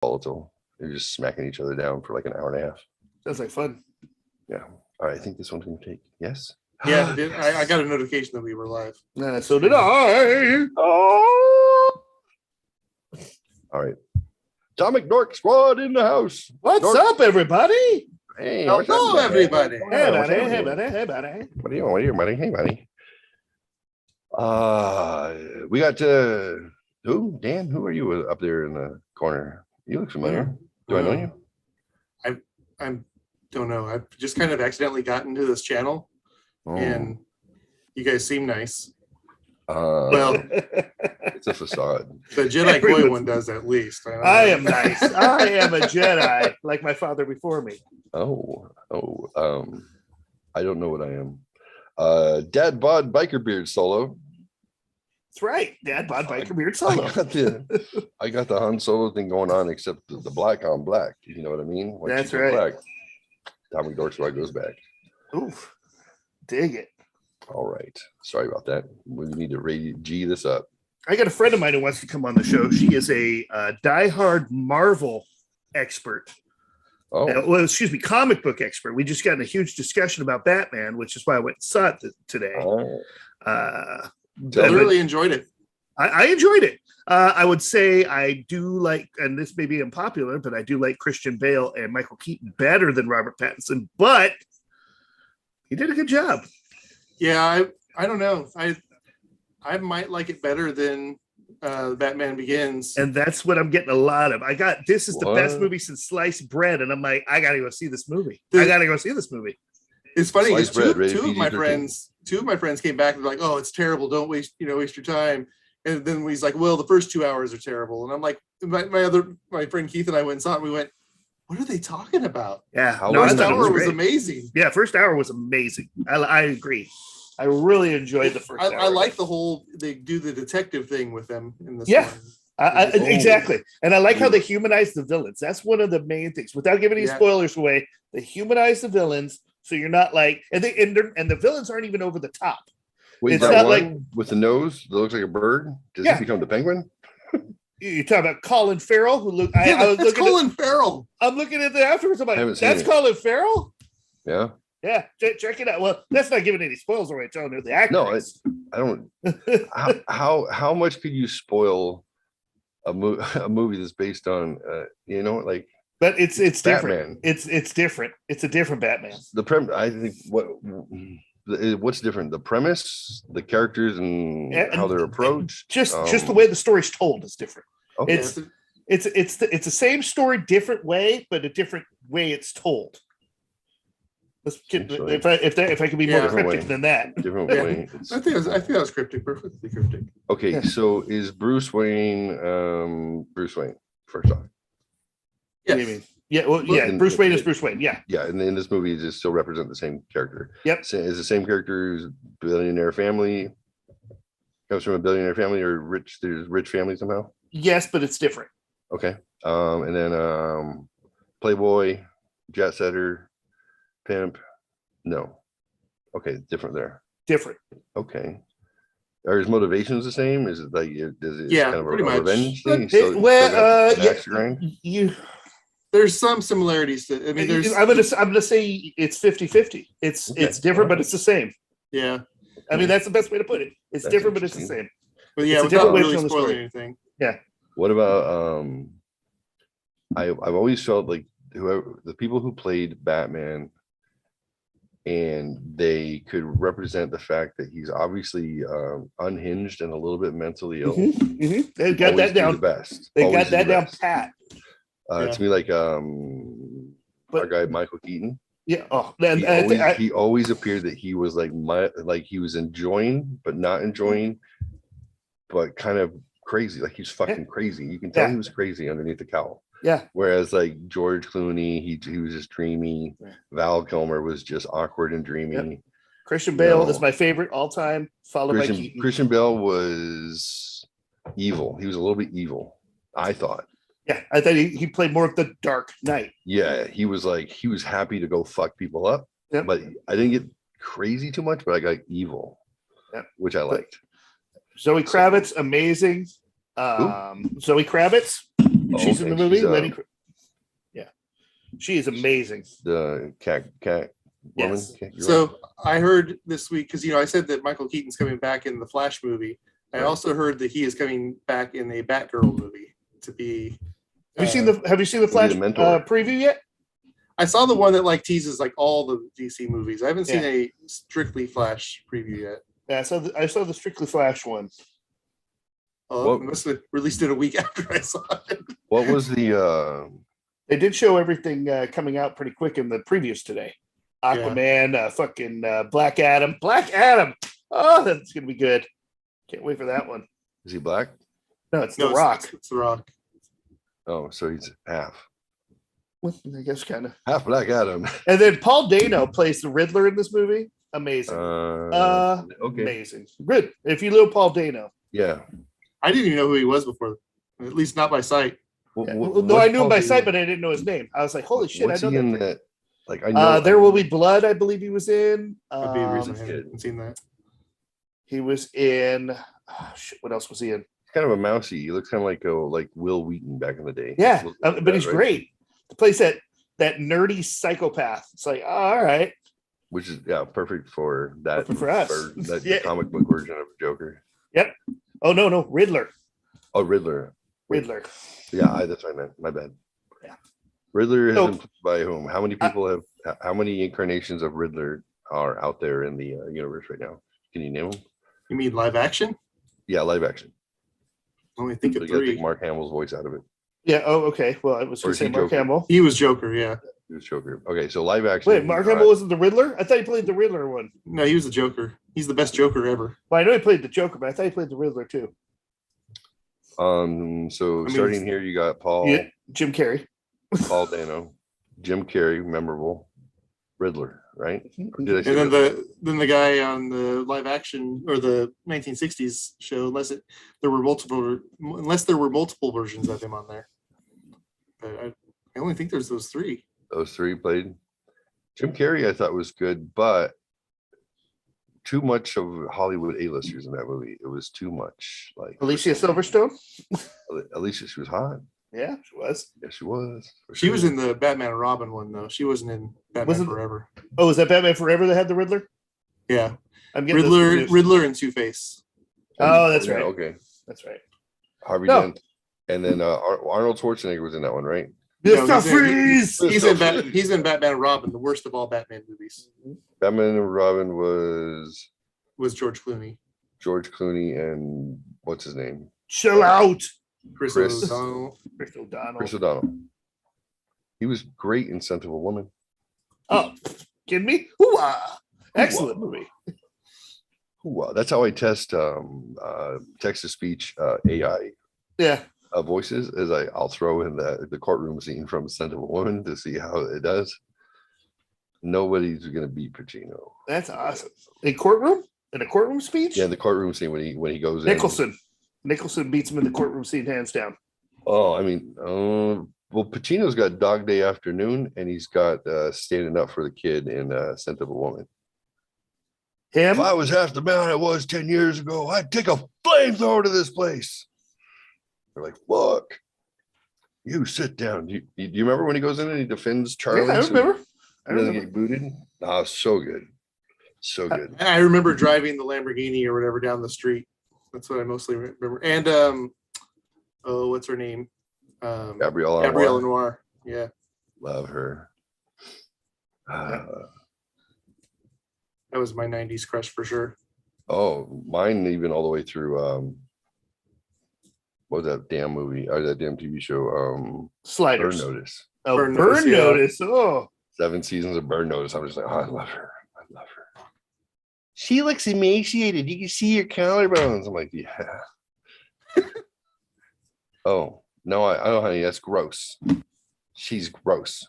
volatile. They're just smacking each other down for like an hour and a half. Sounds like fun. Yeah. All right. I think this one's going to take. Yes. Yeah, I got a notification that we were live. So did I. Oh. All right. Atomic Dork Squad in the house. What's up, everybody? Hey, hello, everybody. Hey, buddy. Hey, buddy. Hey, buddy. What are you doing, buddy? Hey, buddy. We got who? Dan, who are you up there in the corner? You look familiar. Do I know you? I don't know. I've just kind of accidentally gotten to this channel, and you guys seem nice. Well, it's a facade. The Jedi Koi one does at least. I am nice. I am a Jedi, like my father before me. I don't know what I am. Dad Bod Biker Beard Solo. That's right. Dad Bod Biker Beard Solo. I got the Han Solo thing going on, except the black on black. You know what I mean? Like that's right. Black. Tommy Dork Squad goes back. Oof. Dig it. All right. Sorry about that. We need to G this up. I got a friend of mine who wants to come on the show. She is a diehard Marvel expert. Comic book expert. We just got in a huge discussion about Batman, which is why I went and saw it today. I really enjoyed it. I enjoyed it. I would say I do like, and this may be unpopular, but I do like Christian Bale and Michael Keaton better than Robert Pattinson, but he did a good job. Yeah, I don't know. I might like it better than Batman Begins. And that's what I'm getting a lot of. This is the best movie since Sliced Bread, and I'm like, I gotta go see this movie. It's funny because two of my friends came back and were like, "Oh, it's terrible. Don't waste your time." And then he's like, "Well, the first 2 hours are terrible." And I'm like, my friend Keith and I went and saw it. And we went, "What are they talking about?" Yeah, first hour was amazing. Yeah, first hour was amazing. I agree. I really enjoyed the first hour. I like the whole they do the detective thing with them in this. Yeah. Exactly. And I like how they humanize the villains. That's one of the main things. Without giving any spoilers away, they humanize the villains. So you're not like, and the villains aren't even over the top. Wait, it's not like with the nose that looks like a bird. Does he become the penguin? You're talking about Colin Farrell, who looked. That's Colin Farrell. I'm looking at the afterwards. I'm like, that's Colin Farrell. Yeah. Yeah, check it out. Well, that's not giving any spoils away. Telling you the actor. No, I don't. how much could you spoil a movie that's based on But it's Batman. different. It's different. It's a different Batman. I think what's different? The premise, the characters, and how they're approached. Just the way the story's told is different. Okay. It's the same story, different way, but a different way it's told. If I could be more cryptic than that. Different way. I think that was cryptic, perfectly cryptic. Okay, so is Bruce Wayne Bruce Wayne first off? Yes. Yeah, Bruce Wayne is Bruce Wayne. Yeah. Yeah, and in this movie, does still represent the same character. Yep. So is the same character who's billionaire family, comes from a billionaire family or there's rich family somehow? Yes, but it's different. Okay. And then Playboy, jet setter, pimp. No. Okay, different there. Different. Okay. Are his motivations the same? Is it like kind of pretty much. Revenge thing? There's some similarities to. I mean, there's. I'm gonna say it's 50-50. It's different, but it's the same. Yeah. I mean, that's the best way to put it. It's different, but it's the same. But yeah, without really spoiling anything. Yeah. What about I've always felt like the people who played Batman, and they could represent the fact that he's obviously unhinged and a little bit mentally ill. Mm-hmm. They got that down. The best. They got that down pat. To me, like our guy Michael Keaton. Yeah. Oh, he always appeared that he was like he was enjoying, but not enjoying, but kind of crazy. Like he's fucking crazy. You can tell he was crazy underneath the cowl. Yeah. Whereas like George Clooney, he was just dreamy. Yeah. Val Kilmer was just awkward and dreamy. Yep. Christian Bale is my favorite all time, followed by Keaton. Christian Bale was evil. He was a little bit evil, I thought. Yeah, I thought he played more of the Dark Knight. Yeah, he was happy to go fuck people up. Yep. But I didn't get crazy too much, but I got evil, which I liked. Zoe Kravitz, amazing. Zoe Kravitz. She's in the movie. Lenny. Yeah, she is amazing. The cat woman. Yes. So I heard this week because I said that Michael Keaton's coming back in the Flash movie. I also heard that he is coming back in a Batgirl movie to be. Have you seen the Flash preview yet? I saw the one that like teases like all the DC movies. I haven't seen a strictly Flash preview yet. Yeah, I saw the strictly Flash one. Oh, it must have released it a week after I saw it. What was the? They did show everything coming out pretty quick in the previews today. Aquaman, fucking Black Adam. Black Adam. Oh, that's gonna be good. Can't wait for that one. Is he black? No, it's The Rock. It's The Rock. Oh, so he's half. Well, I guess kind of half Black Adam. And then Paul Dano plays the Riddler in this movie. Amazing. Okay. Amazing. Good. If you know Paul Dano. Yeah. I didn't even know who he was before, at least not by sight. No, I knew him by sight, but I didn't know his name. I was like, "Holy shit!" What's I know he in that. Like I know. There Will Be Blood. I believe he was in. That'd be a reason I haven't seen that. He was in. What else was he in? Kind of a mousy. He looks kind of like Will Wheaton back in the day. Yeah, but he's great. The place that nerdy psychopath. It's like, all right. Which is perfect for that. Perfect for us. The comic book version of Joker. Yep. Oh no, Riddler. Oh, Riddler. Riddler. Yeah, that's what I meant. My bad. Yeah. Riddler has been played by whom? How many people have? How many incarnations of Riddler are out there in the universe right now? Can you name them? You mean live action? Yeah, live action. I only think of you gotta 3. take Mark Hamill's voice out of it. Yeah. Oh, okay. Well, I was going to say Mark Hamill. He was Joker. Yeah. He was Joker. Okay, so live action. Wait, Mark Hamill wasn't the Riddler? I thought he played the Riddler one. No, he was the Joker. He's the best Joker ever. Well, I know he played the Joker, but I thought he played the Riddler too. So starting here, you got Jim Carrey, Paul Dano, Jim Carrey, memorable, Riddler, right? Did I say and then the guy on the live action or the 1960s show, unless there were multiple versions of him on there. But I only think there's those 3. Those 3 played. Jim Carrey, I thought was good, but too much of Hollywood A-listers in that movie. It was too much. Like Alicia Silverstone. Alicia, she was hot. Yeah, she was. Yeah, she was. She was in the Batman and Robin one though. She wasn't in Batman Forever. Oh, is that Batman Forever that had the Riddler? Yeah, I'm getting Riddler and Two-Face. Oh, that's right. Okay, that's right. Harvey Dent, and then Arnold Schwarzenegger was in that one, right? He's in Batman and Robin, the worst of all Batman movies. Batman and Robin was George Clooney. George Clooney and what's his name? Chill out. Chris O'Donnell. Chris O'Donnell. He was great in Scent of a Woman. Oh, kidding me? Hoo-ah. Excellent movie. Hoo-ah. That's how I test text-to-speech AI. Yeah. Voices is I'll throw in the courtroom scene from Scent of a Woman to see how it does. Nobody's gonna beat Pacino. That's awesome. In a courtroom speech? Yeah, the courtroom scene when he goes in. Nicholson beats him in the courtroom scene hands down. Oh, I mean, well, Pacino's got Dog Day Afternoon, and he's got Standing Up for the Kid in Scent of a Woman. Him? If I was half the man I was 10 years ago, I'd take a flamethrower to this place. They're like, fuck. You sit down. Do you remember when he goes in and he defends Charlie? Yeah, I remember. And then get booted. Oh, so good. So good. I remember driving the Lamborghini or whatever down the street. That's what I mostly remember. And what's her name? Gabrielle Noir. Yeah. Love her. That was my 90s crush for sure. Oh, mine even all the way through what was that damn movie or that damn TV show? Sliders. Burn Notice. Oh, Burn Notice. Oh. 7 seasons of Burn Notice. I'm just like, oh, I love her. She looks emaciated. You can see your collarbones. I'm like, yeah. Oh, no, I don't, honey. That's gross. She's gross.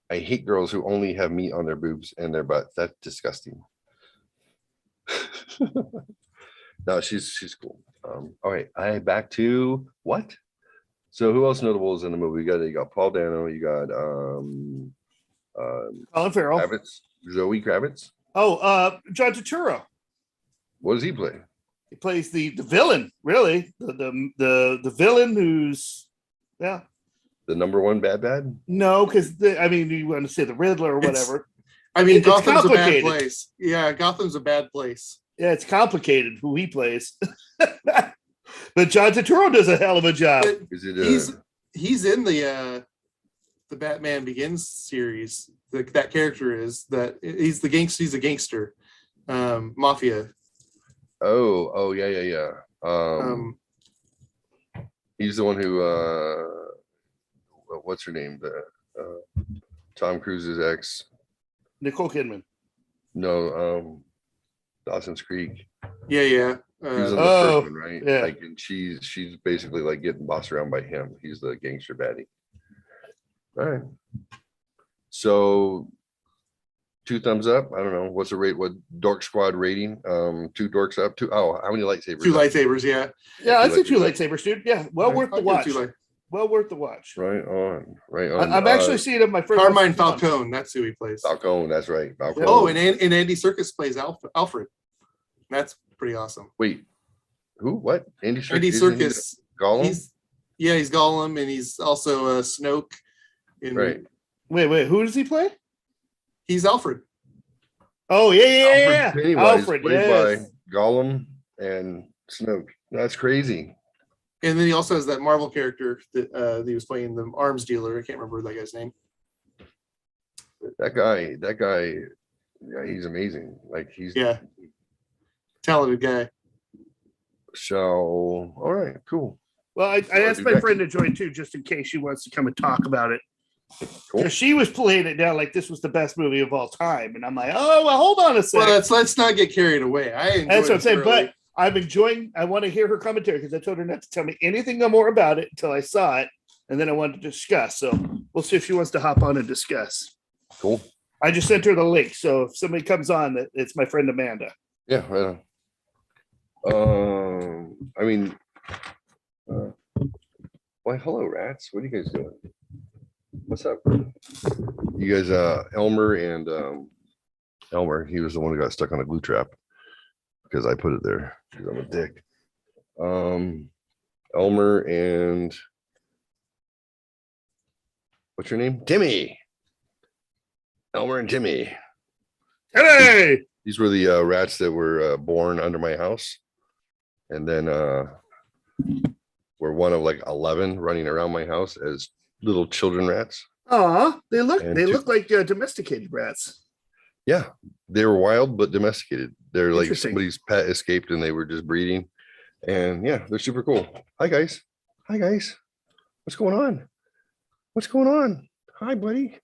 I hate girls who only have meat on their boobs and their butts. That's disgusting. No, she's cool. All right, back to what? So who else notable is in the movie? You got Paul Dano. You got Colin Farrell. Zoe Kravitz. Oh, John Turturro. What does he play? He plays the villain, really. The villain who's Yeah. The number one bad? No, because I mean, you want to say the Riddler or whatever. I mean, It's Gotham's a bad complicated. place. Yeah, Gotham's a bad place. Yeah, it's complicated who he plays. But John Turturro does a hell of a job. But Is it he's in the Batman Begins series. That character is that he's the gangster. He's a gangster, mafia. Oh, yeah. He's the one who what's her name? The Tom Cruise's ex. Nicole Kidman. No, Dawson's Creek. Yeah. He was in the first one, right? Yeah. Like, and she's basically like getting bossed around by him. He's the gangster baddie. All right. So 2 thumbs up. I don't know. What's the rate? What Dork Squad rating? 2 dorks up. How many lightsabers? 2 lightsabers, yeah. Yeah, I'd say 2 lightsabers, dude. Yeah, well worth the I'll watch. give 2 Well worth the watch. Right on. I'm actually seeing it my first. Carmine Falcone. That's who he plays. Falcone. That's right. Falcone. Oh, and Andy Serkis plays Alfred. That's pretty awesome. Wait, who? What? Andy Serkis. Andy Serkis. Gollum. He's Gollum, and he's also Snoke. Right. Wait. Who does he play? He's Alfred. Oh yeah. Alfred, played yes. by Gollum and Snoke. That's crazy. And then he also has that Marvel character that he was playing, the arms dealer. I can't remember that guy's name. That guy. Yeah, he's amazing. Like he's talented guy. So, all right, cool. Well, I asked my friend to join too, just in case she wants to come and talk about it. Cool. She was playing it down like this was the best movie of all time, and I'm like, oh well, hold on a second. Well, let's not get carried away. That's what I'm saying. But I'm enjoying. I want to hear her commentary because I told her not to tell me anything more about it until I saw it, and then I wanted to discuss. So we'll see if she wants to hop on and discuss. Cool. I just sent her the link, so if somebody comes on, it's my friend Amanda. Yeah, right on. I mean, why? Hello, rats. What are you guys doing? What's up? You guys, Elmer and Elmer. He was the one who got stuck on a glue trap because I put it there because I'm a dick. Elmer and what's your name? Timmy. Elmer and Timmy. Hey! These were the rats that were born under my house, and then were one of like 11 running around my house as little children rats. Aw, they look like domesticated rats. Yeah, they were wild but domesticated. They're like Interesting. somebody's pet escaped and they were just breeding. And yeah, they're super cool. Hi guys. What's going on? Hi buddy.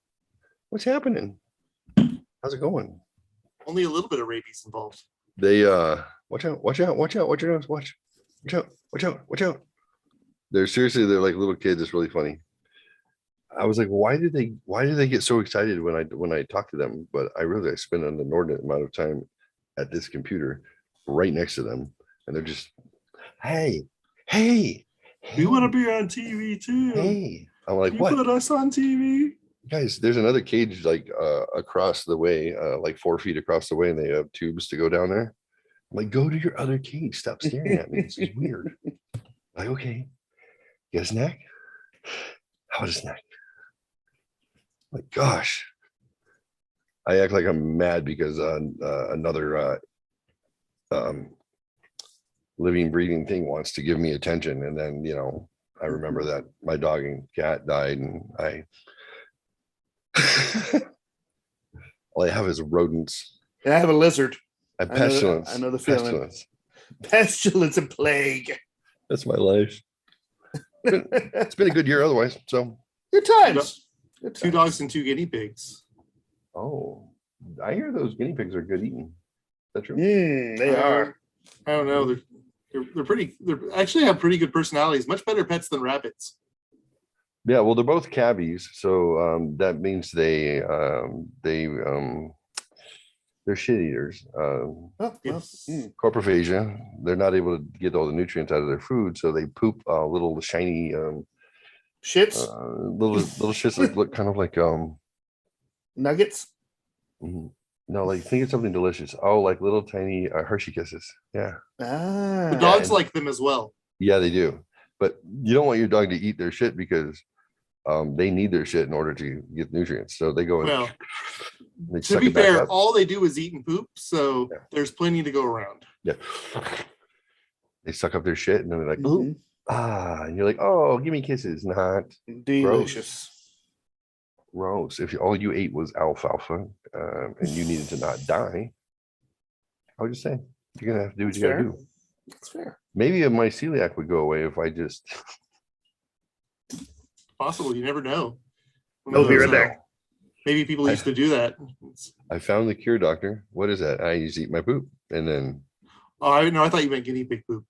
What's happening? How's it going? Only a little bit of rabies involved. They watch out. They're like little kids. It's really funny. I was like, why do they get so excited when I talk to them? But I realized I spend an inordinate amount of time at this computer right next to them, and they're just, hey, We want to be on TV too. hey. I'm like, You what? put us on TV. Guys, there's another cage like across the way, like 4 feet across the way, and they have tubes to go down there. I'm like, go to your other cage. Stop staring at me. This is weird. Like, okay, you got a snack? How about a snack? Like, gosh, I act like I'm mad because another living, breathing thing wants to give me attention, and then I remember that my dog and cat died, and all I have is rodents. Yeah, I have a lizard. I pestilence. I know the feeling. Pestilence. Pestilence and plague. That's my life. It's been a good year otherwise. So Good times. 2 dogs and 2 guinea pigs. oh, I hear those guinea pigs are good eating. Is that true? They are. I don't know. They're pretty. They actually have pretty good personalities. Much better pets than rabbits. Yeah, well, they're both cavies, so that means they're shit eaters. Yes. Coprophagia. They're not able to get all the nutrients out of their food, so they poop little shiny Shits. little shits that look kind of like Nuggets. no, like think of something delicious. Oh, like little tiny Hershey Kisses. Yeah. The dogs like them as well. Yeah, they do. But you don't want your dog to eat their shit because they need their shit in order to get nutrients. So they go and Well, they to suck be it back fair, up. all they do is eat and poop, so Yeah. there's plenty to go around. Yeah. They suck up their shit and then they're like, Mhm. ooh, and you're like, oh, give me kisses. Not Delicious. gross. If all you ate was alfalfa and you needed to not die, I would just say you're gonna have to do what you gotta do. That's fair. Maybe my celiac would go away if I just Possible, you never know. We'll be right back. Maybe people used to do that. I found the cure, doctor. What is that? I just eat my poop and then Oh, I thought you meant guinea pig poop.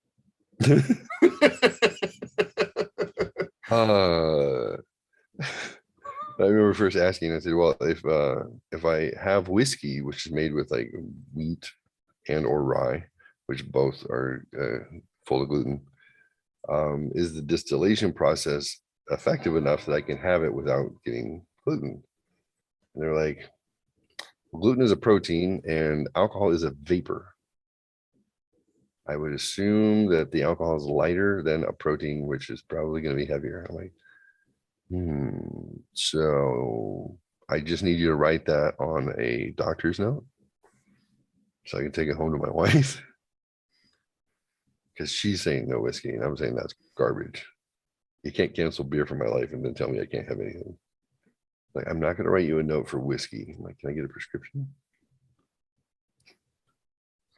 I remember first asking, I said, well, if I have whiskey, which is made with like wheat and or rye, which both are full of gluten, is the distillation process effective enough that I can have it without getting gluten? And they're like, gluten is a protein and alcohol is a vapor. I would assume that the alcohol is lighter than a protein, which is probably going to be heavier. I'm like, so I just need you to write that on a doctor's note so I can take it home to my wife. Because she's saying no whiskey and I'm saying that's garbage. You can't cancel beer for my life and then tell me I can't have anything. Like, I'm not going to write you a note for whiskey. I'm like, can I get a prescription?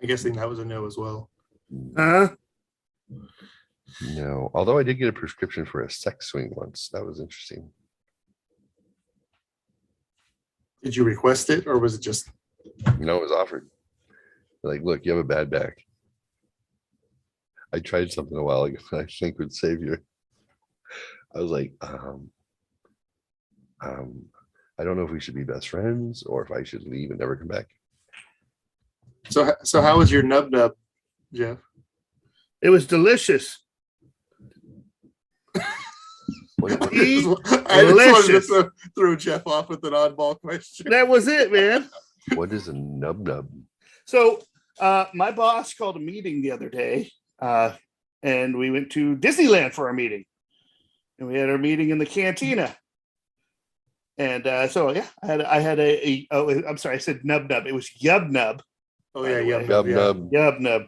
I'm guessing that was a no as well. No, although I did get a prescription for a sex swing once. That was interesting. Did you request it or was it just? No, it was offered. Like, look, you have a bad back. I tried something a while ago I think would save you. I was like, I don't know if we should be best friends or if I should leave and never come back. So how was your nub, Jeff? It was delicious. What- I just wanted to throw Jeff off with an oddball question. That was it, man. what is a nub? So my boss called a meeting the other day, and we went to Disneyland for our meeting. And we had our meeting in the cantina. And so yeah, I had I'm sorry, I said nub. It was yub nub. Oh yeah, Yub yeah. nub. Yub nub.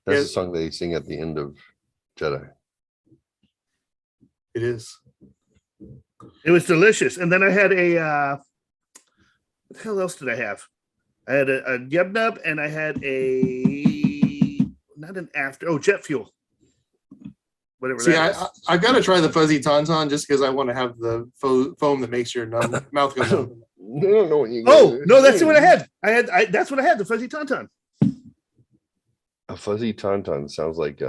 That's Yeah. the song they sing at the end of Jedi. It is. It was delicious. And then I had what the hell else did I have? I had a yub nub and I had jet fuel. Whatever. See, that is. I've got to try the fuzzy tauntaun just because I want to have the foam that makes your mouth go numb. I don't know what you No, that's what I had. That's what I had, the fuzzy tauntaun. A fuzzy tauntaun sounds like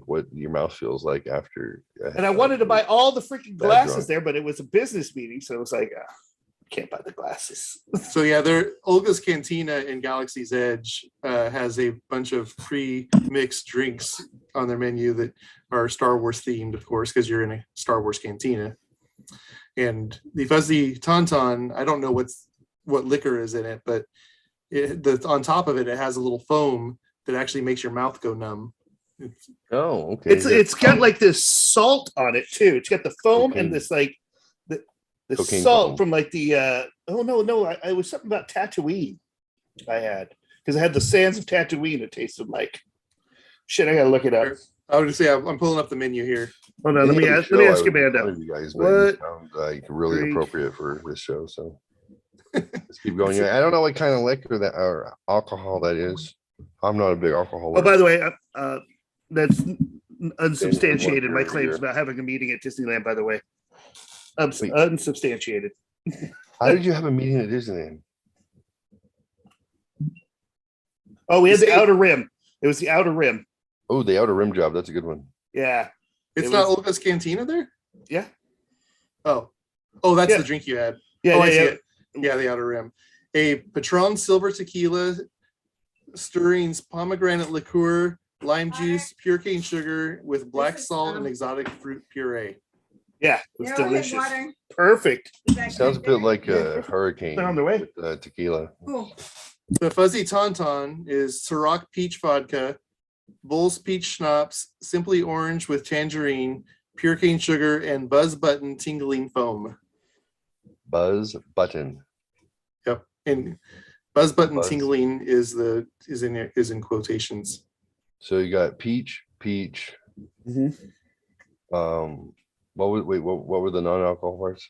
what your mouth feels like after. And I wanted to buy all the freaking Bad glasses drunk. there, but it was a business meeting, so it was like, can't buy the glasses. So yeah, Olga's Cantina in Galaxy's Edge has a bunch of pre-mixed drinks on their menu that are Star Wars themed, of course, because you're in a Star Wars cantina. And the fuzzy tauntaun, I don't know what liquor is in it, but on top of it, it has a little foam that actually makes your mouth go numb. Oh, okay. It's got like this salt on it too. It's got the foam Cocaine. and this like the Cocaine salt foam. from like the it was something about Tatooine I had, because I had the sands of Tatooine. It tasted like shit. I gotta look it up. I would just say I'm pulling up the menu here. Hold on, let me ask Amanda. You guys, What but it sounds like really drink? appropriate for this show. So let's keep going. I don't know what kind of liquor that or alcohol that is. I'm not a big alcohol. Oh, by the way, that's unsubstantiated. Then My what claims beer? about having a meeting at Disneyland, by the way, Wait. unsubstantiated. How did you have a meeting at Disneyland? Oh, we had the Outer Rim. It was the Outer Rim. Oh, the Outer Rim job. That's a good one. Yeah. It's It not was- Olga's Cantina there? Yeah. Oh, that's Yeah. the drink you had. Yeah. I see yeah. it. Yeah, the Outer Rim. A Patron Silver Tequila, stirrings pomegranate liqueur, lime juice, pure cane sugar with black This is, salt and exotic fruit puree. Yeah. It was Arrowhead delicious. water. Perfect. Is that Sounds a good bit there? like a hurricane. They're on their way. With, tequila. Cool. The fuzzy tauntaun is Ciroc peach vodka, Bull's Peach Schnapps, Simply Orange with Tangerine, Pure Cane Sugar, and Buzz Button Tingling Foam. Buzz Button. Yep, and Buzz Button Buzz. Tingling is in quotations. So you got peach. Mhm. What were the non-alcohol parts?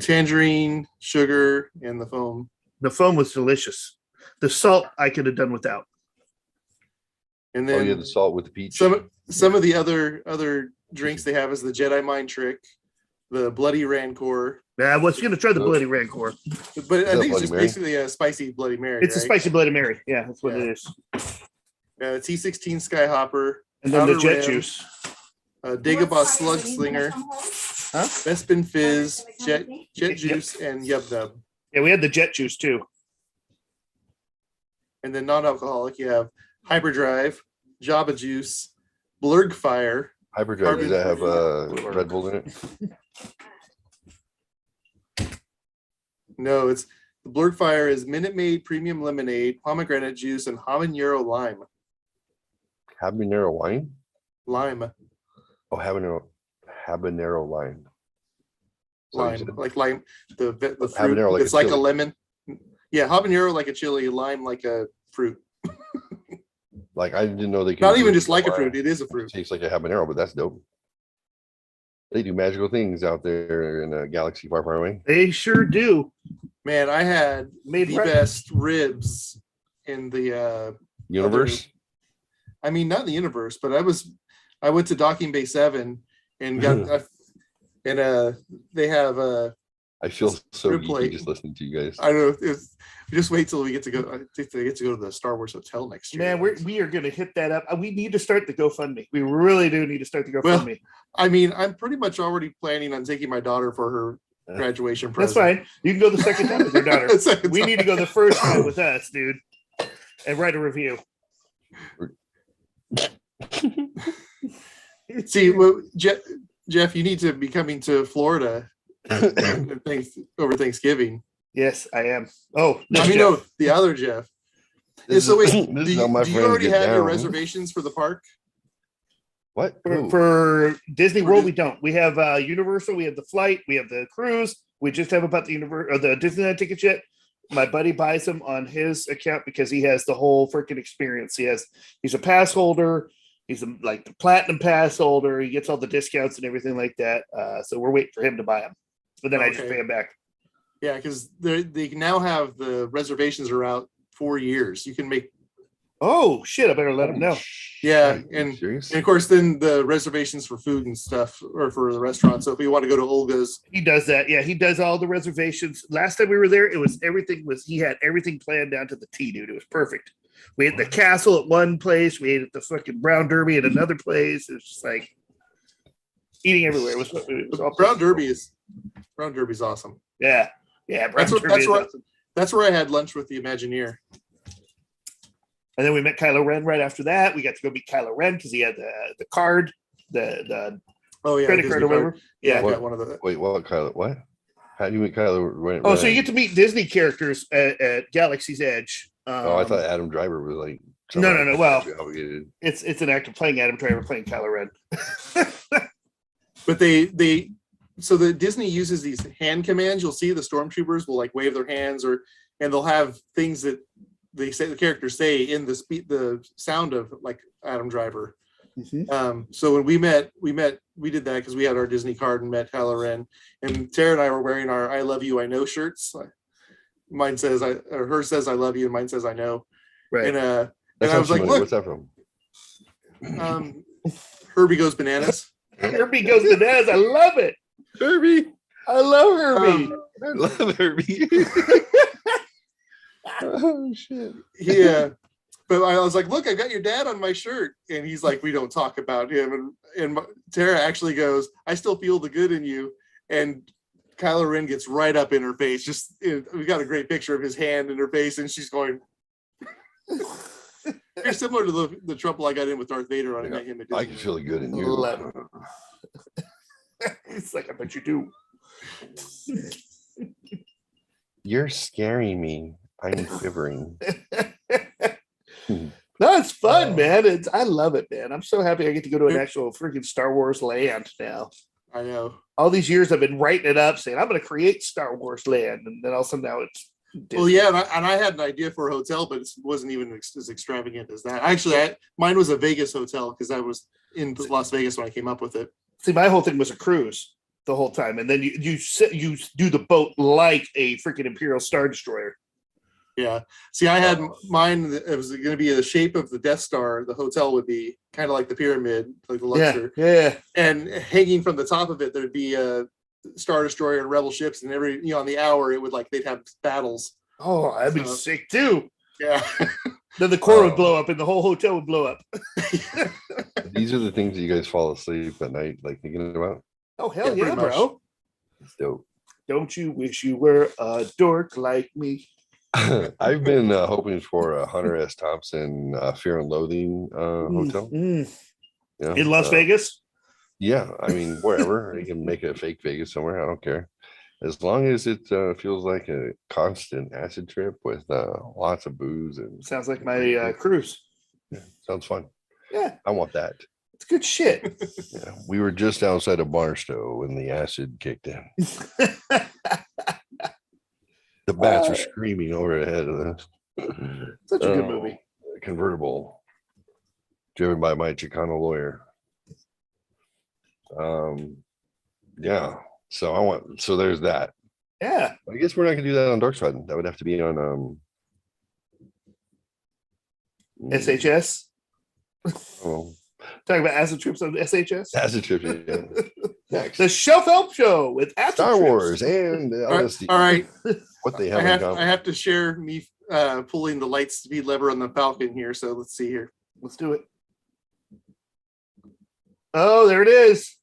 Tangerine, sugar, and the foam. The foam was delicious. The salt I could have done without. And Oh then yeah, the salt with the peach. some of the other drinks they have is the Jedi Mind Trick, the Bloody Rancor. I was going to try the Bloody Rancor. But Is I that think it's Bloody just Mary? basically a spicy Bloody Mary. It's a right? spicy Bloody Mary. Yeah, that's what Yeah. it is. T16 Skyhopper. And then the Outer jet Rim, juice. Dagobah Slug Slinger, Huh? Bespin Fizz, Jet Juice, and Yub Nub. Yeah, we had the jet juice too. And then non-alcoholic, you have Hyperdrive, Jabba Juice, Blurg Fire. Hyperdrive, does that have Red Bull in it? No, it's the Blurg Fire is Minute Maid Premium Lemonade, Pomegranate Juice, and Habanero Lime. Habanero wine? Lime. Oh, habanero lime. So you Lime. said- Like lime. The fruit. Habanero like it's a like a chili. lemon. Yeah, habanero like a chili, lime like a fruit. Like I didn't know they could Not do even it just like a wine. fruit, it is a It fruit. tastes like a habanero, but that's dope. They do magical things out there in a galaxy far, far away. They sure do. Man, I had Made the right. best ribs in the Universe. I mean, not in the universe, but I went to Docking Bay 7 and got they have I feel so rib geeky plate. just listening to you guys. I don't know. Just wait till we get to go. I think they get to go to the Star Wars Hotel next year. Man, we are going to hit that up. We need to start the GoFundMe. We really do need to start the GoFundMe. Well, I mean, I'm pretty much already planning on taking my daughter for her graduation That's present. fine. You can go the second time with your daughter. Second We time. need to go the first time with us, dude, and write a review. See, well, Jeff, you need to be coming to Florida over Thanksgiving. Yes, I am. Oh, no, I mean, Jeff. no, the other Jeff. This so is- wait, this do is how you, my do you friends already get have your down. reservations for the park? What? For, Ooh. for Disney For World, Dis- we don't. We have Universal, we have the flight, we have the cruise. We just haven't bought the the Disneyland tickets yet. My buddy buys them on his account because he has the whole freaking experience. He's a pass holder. He's like the platinum pass holder. He gets all the discounts and everything like that. So we're waiting for him to buy them. But then I just Okay. pay him back. Yeah, because they now have the reservations are out 4 years. You can make Oh shit! I better let him know. Yeah, Are you and serious? of course then the reservations for food and stuff or for the restaurant. So if you want to go to Olga's, He does that. Yeah, he does all the reservations. Last time we were there, he had everything planned down to the T, dude. It was perfect. We had the castle at one place, we ate at the fucking Brown Derby at another place. It was just like eating everywhere. It was all Brown Derby's awesome. Yeah. Yeah, Brown That's what- Derby that's is what- awesome. That's where I had lunch with the Imagineer. And then we met Kylo Ren right after that. We got to go meet Kylo Ren because he had the card, the Oh yeah, credit Disney card or whatever. Yeah, I What? got one of the. Wait, what, Kylo? What? How do you meet Kylo? Oh, so you get to meet Disney characters at Galaxy's Edge. Oh, I thought Adam Driver was like. No, no, no, well- obligated. It's an actor playing Adam Driver playing Kylo Ren. But they so the Disney uses these hand commands. You'll see the stormtroopers will like wave their hands and they'll have things that they say the characters say in the sound of like Adam Driver. So when we did that because we had our Disney card and met Kylo Ren, and Tara and I were wearing our "I love you, I know" shirts. Mine says hers says "I love you" and mine says "I know." Right. And That's I was like, funny. look, What's that from? Herbie Goes Bananas. Herbie Goes Bananas. I love it. Herbie. I love Herbie. I love Herbie. Oh shit. Yeah. But I was like, look, I got your dad on my shirt. And he's like, we don't talk about him. And Tara actually goes, I still feel the good in you. And Kylo Ren gets right up in her face. We got a great picture of his hand in her face. And she's going, you're similar to the trouble I got in with Darth Vader when I met him at I Disney. can feel the good in you. Love it. It's like, I bet you do. You're scaring me. I'm quivering. No, it's fun, man. I love it, man. I'm so happy I get to go to an actual freaking Star Wars land now. I know. All these years I've been writing it up, saying I'm going to create Star Wars land, and then all of a sudden now it's Disney. Well, yeah, and I had an idea for a hotel, but it wasn't even as extravagant as that. Actually, mine was a Vegas hotel because I was in Las Vegas when I came up with it. See, my whole thing was a cruise the whole time, and then you do the boat like a freaking Imperial Star Destroyer. Yeah. See, I had mine. It was going to be the shape of the Death Star. The hotel would be kind of like the pyramid, like the Luxor. Yeah. And hanging from the top of it, there'd be a Star Destroyer and Rebel ships, and every on the hour, it would they'd have battles. Oh, that'd be sick too. Yeah. Then the core would blow up, and the whole hotel would blow up. These are the things that you guys fall asleep at night, thinking about. Oh hell yeah, bro! It's dope. Don't you wish you were a dork like me? I've been hoping for a Hunter S. Thompson Fear and Loathing hotel. Yeah, in Las Vegas? Yeah, I mean, wherever. You can make a fake Vegas somewhere. I don't care. As long as it feels like a constant acid trip with lots of booze. And sounds like my cruise. Yeah, sounds fun. Yeah. I want that. It's good shit. Yeah, we were just outside of Barstow when the acid kicked in. The bats were screaming overhead of us. Such a good movie. Convertible, driven by my Chicano lawyer. Yeah. So there's that. Yeah. I guess we're not gonna do that on Dark Side. That would have to be on SHS. Oh, talking about acid trips on SHS. Acid trips. Yeah. Next. The Shelf Help Show with acid Star trips. Wars and LSD. All right. What they have in common. I have to share me pulling the light speed lever on the Falcon here. So let's see here. Let's do it. Oh, there it is.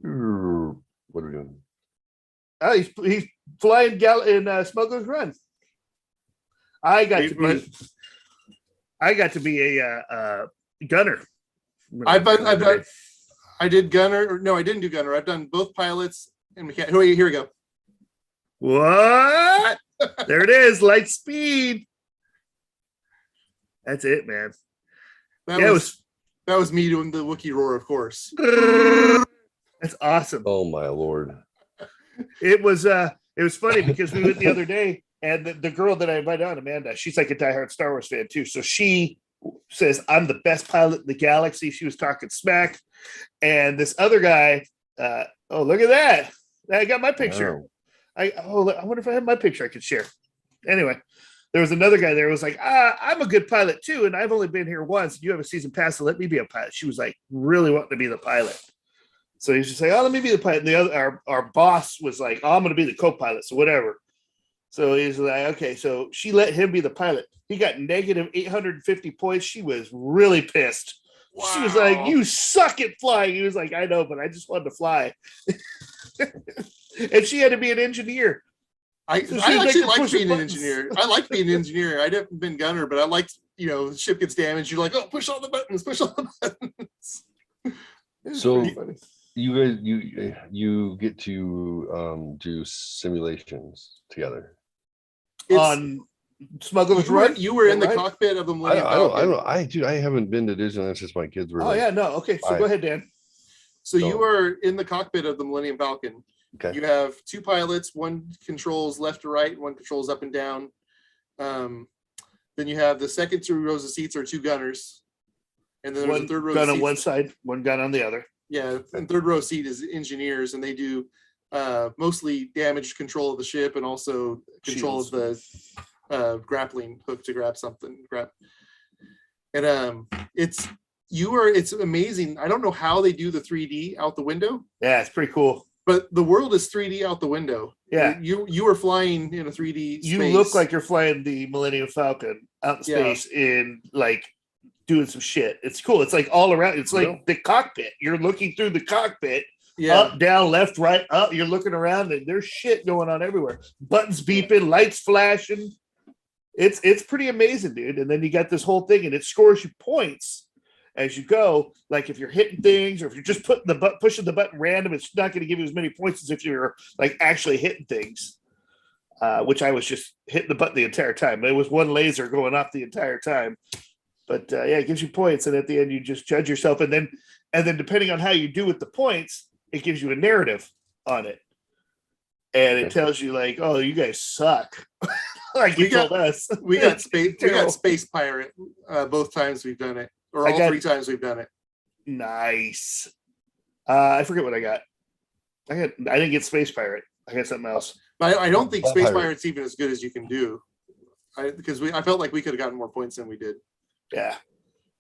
What are we doing? Oh, he's flying in Smuggler's Run. I got to be a gunner. I did gunner. No, I didn't do gunner. I've done both pilots and mechanic. Here we go. What? There it is. Light speed. That's it, man. That was me doing the Wookiee roar, of course. That's awesome. Oh my Lord. It was funny because we went the other day, and the girl that I invited on, Amanda, she's like a diehard Star Wars fan too. So she says, I'm the best pilot in the galaxy. She was talking smack. And this other guy, oh, look at that. I got my picture. Wow. I wonder if I have my picture I could share. Anyway, there was another guy there who was like, I'm a good pilot too, and I've only been here once. You have a season pass, so let me be a pilot. She was like really wanting to be the pilot. So he's just like, oh, let me be the pilot. And the other, our boss was like, oh, I'm going to be the co-pilot, so whatever. So he's like, okay. So she let him be the pilot. He got negative 850 points. She was really pissed. Wow. She was like, you suck at flying. He was like, I know, but I just wanted to fly. And she had to be an engineer. I actually like being an engineer. I like being an engineer. I haven't been gunner, but I liked, the ship gets damaged. You're like, oh, push all the buttons, push all the buttons. So you guys, you get to do simulations together on Smuggler's Run. You were in the cockpit of the Millennium Falcon. I haven't been to Disneyland since my kids were. Oh yeah, no, okay. So go ahead, Dan. So you are in the cockpit of the Millennium Falcon. Okay. You have two pilots. One controls left to right. One controls up and down. Then you have the second two rows of seats are two gunners, and then there's a third row. Gun on one side, one gun on the other. Yeah, and third row seat is engineers, and they do mostly damage control of the ship and also control of the grappling hook to grab something. And it's amazing. I don't know how they do the 3D out the window. Yeah, it's pretty cool. But the world is 3D out the window. Yeah, you are flying in a 3D. You look like you're flying the Millennium Falcon out in space in like doing some shit. It's cool. It's like all around. It's like the cockpit. You're looking through the cockpit. Yeah. Up, down, left, right, up. You're looking around, and there's shit going on everywhere. Buttons beeping, lights flashing. It's pretty amazing, dude. And then you got this whole thing, and it scores you points as you go. Like if you're hitting things, or if you're just pushing the button random, it's not going to give you as many points as if you're like actually hitting things. Which I was just hitting the button the entire time. There was one laser going off the entire time. But yeah, it gives you points, and at the end you just judge yourself, and then depending on how you do with the points, it gives you a narrative on it, and it tells you like, oh, you guys suck. Like you told us. We got space pirate both times we've done it, or all 3 times we've done it. Nice. I forget what I got. I didn't get space pirate. I got something else. But I don't think space pirate's even as good as you can do. Because I felt like we could have gotten more points than we did. Yeah.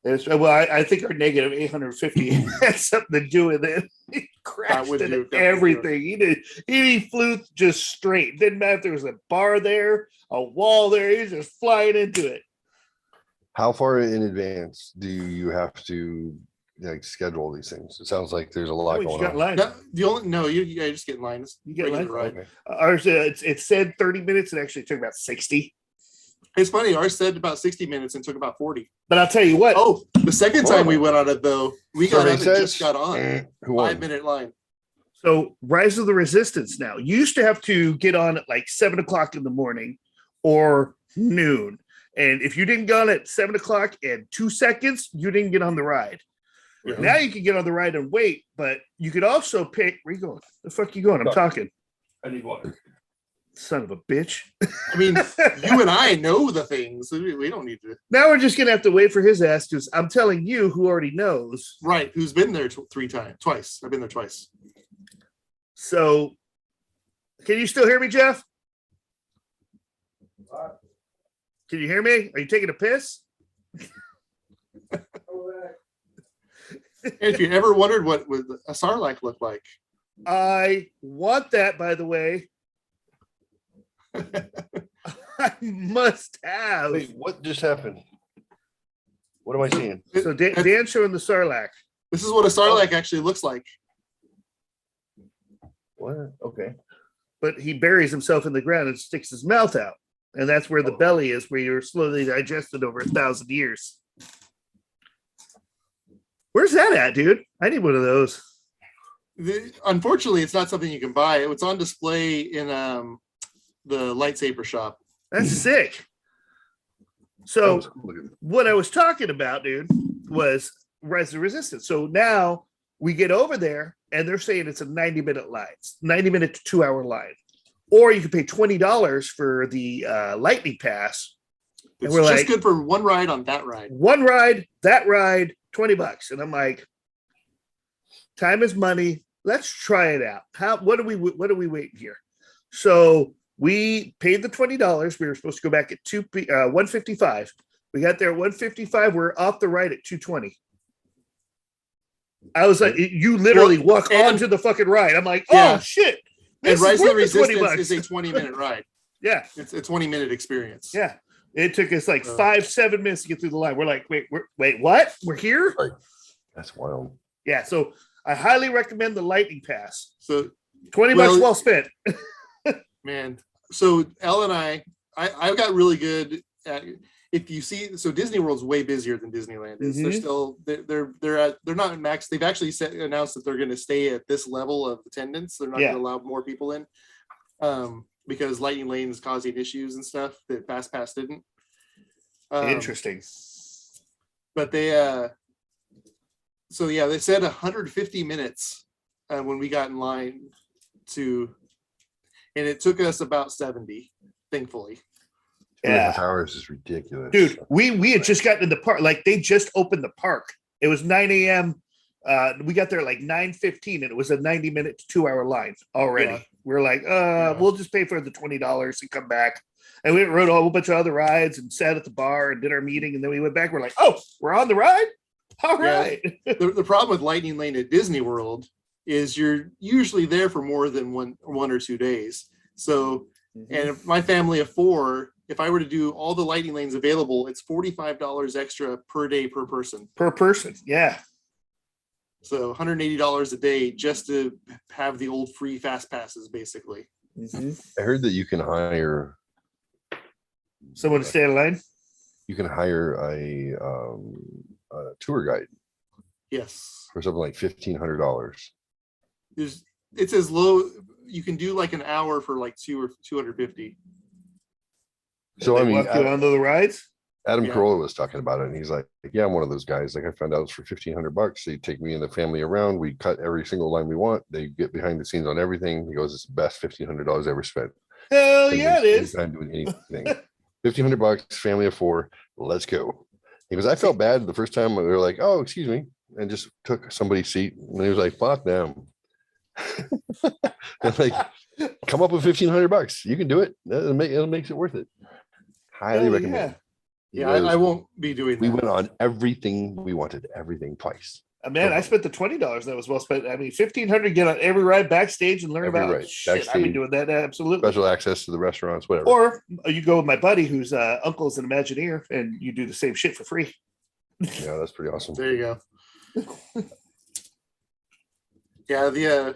I think our negative 850 had something to do with it. He crashed into everything. He flew just straight. Didn't matter if there was a bar there, a wall there. He was just flying into it. How far in advance do you have to like schedule these things? It sounds like there's a lot going on. You just get in line. You get in line. Right. Okay. Ours, it said 30 minutes. It actually took about 60. It's funny. Ours said about 60 minutes and took about 40. But I'll tell you what. Oh, the second time we went on it, though, we got up and just got on. 5-minute line. So Rise of the Resistance now. You used to have to get on at like 7 o'clock in the morning or noon. And if you didn't get on at 7 o'clock and 2 seconds, you didn't get on the ride. Really? Now you can get on the ride and wait, but you could also pick. Where you going? The fuck you going? I'm talking. I need water. Son of a bitch. I mean, you and I know the things. We don't need to. Now we're just going to have to wait for his ass because I'm telling you who already knows. Right. Who's been there twice. I've been there twice. So, can you still hear me, Jeff? Can you hear me? Are you taking a piss? If you ever wondered what would a Sarlacc look like. I want that, by the way. I must have. Wait, what just happened? What am I seeing? So Dan's showing the Sarlacc. This is what a Sarlacc actually looks like. What? Okay. But he buries himself in the ground and sticks his mouth out. And that's where the belly is, where you're slowly digested over 1,000 years. Where's that at, dude? I need one of those. Unfortunately, it's not something you can buy. It's on display in the lightsaber shop. That's sick. So what I was talking about, dude, was Rise of the Resistance. So now we get over there and they're saying it's a 90-minute line, 90-minute to 2-hour line. Or you can pay $20 for the lightning pass. It's just like, good for one ride on that ride. One ride, that ride, $20. And I'm like, time is money. Let's try it out. What are we waiting here? So we paid the $20. We were supposed to go back at 1:55. We got there at 1:55. We're off the ride at 2:20. I was like, you literally walk onto the fucking ride. I'm like, oh shit. And Rise of the Resistance is a 20-minute ride. Yeah. It's a 20-minute experience. Yeah. It took us like 5-7 minutes to get through the line. We're like, wait, what? We're here? That's wild. Yeah. So I highly recommend the lightning pass. So $20 well spent. Man. So Elle and I got really good at, if you see, so Disney World's way busier than Disneyland is. Mm-hmm. They're not at max. They've actually announced that they're going to stay at this level of attendance. They're not going to allow more people in, because Lightning Lane is causing issues and stuff that Fast Pass didn't. Interesting. But they said 150 minutes when we got in line and it took us about 70, thankfully. Yeah, hours is ridiculous, dude. We had just gotten in the park, like they just opened the park. It was 9 a.m. We got there like 9:15, and it was a 90-minute to 2-hour line already. Yeah. We're like, we'll just pay for the $20 and come back. And we rode a whole bunch of other rides and sat at the bar and did our meeting, and then we went back. We're like, oh, we're on the ride. All right. The problem with Lightning Lane at Disney World is you're usually there for more than one or 2 days. So, and if my family of 4. If I were to do all the lightning lanes available, it's $45 extra per day per person. Per person, yeah. So $180 a day just to have the old free fast passes, basically. Mm-hmm. I heard that you can hire someone to stay in line. You can hire a tour guide. Yes. For something like $1,500. It's as low. You can do like an hour for like $200 or $250. So I mean, walk you onto the rides. Adam Yeah. Carolla was talking about it, and he's like, "Yeah, I'm one of those guys. Like, I found out it's for $1,500. They take me and the family around. We cut every single line we want. They get behind the scenes on everything." He goes, "It's the best $1,500 ever spent. Hell Doesn't yeah, it waste any is. time doing anything. $1,500, family of 4. Let's go." He goes, "I felt bad the first time. We were like, oh, excuse me," and just took somebody's seat. And he was like, "Fuck them." And like, come up with $1,500. You can do it. It'll makes it worth it. Highly Hell recommend. Yeah, I won't be doing We that. went on everything we wanted, everything twice. Man, I spent the $20. That was well spent. I mean, $1,500 get on every ride backstage and learn Every about ride, shit. I'd be backstage. doing that absolutely. Special access to the restaurants, whatever. Or you go with my buddy whose uncle's an Imagineer, and you do the same shit for free. Yeah, that's pretty awesome. There you go. Yeah,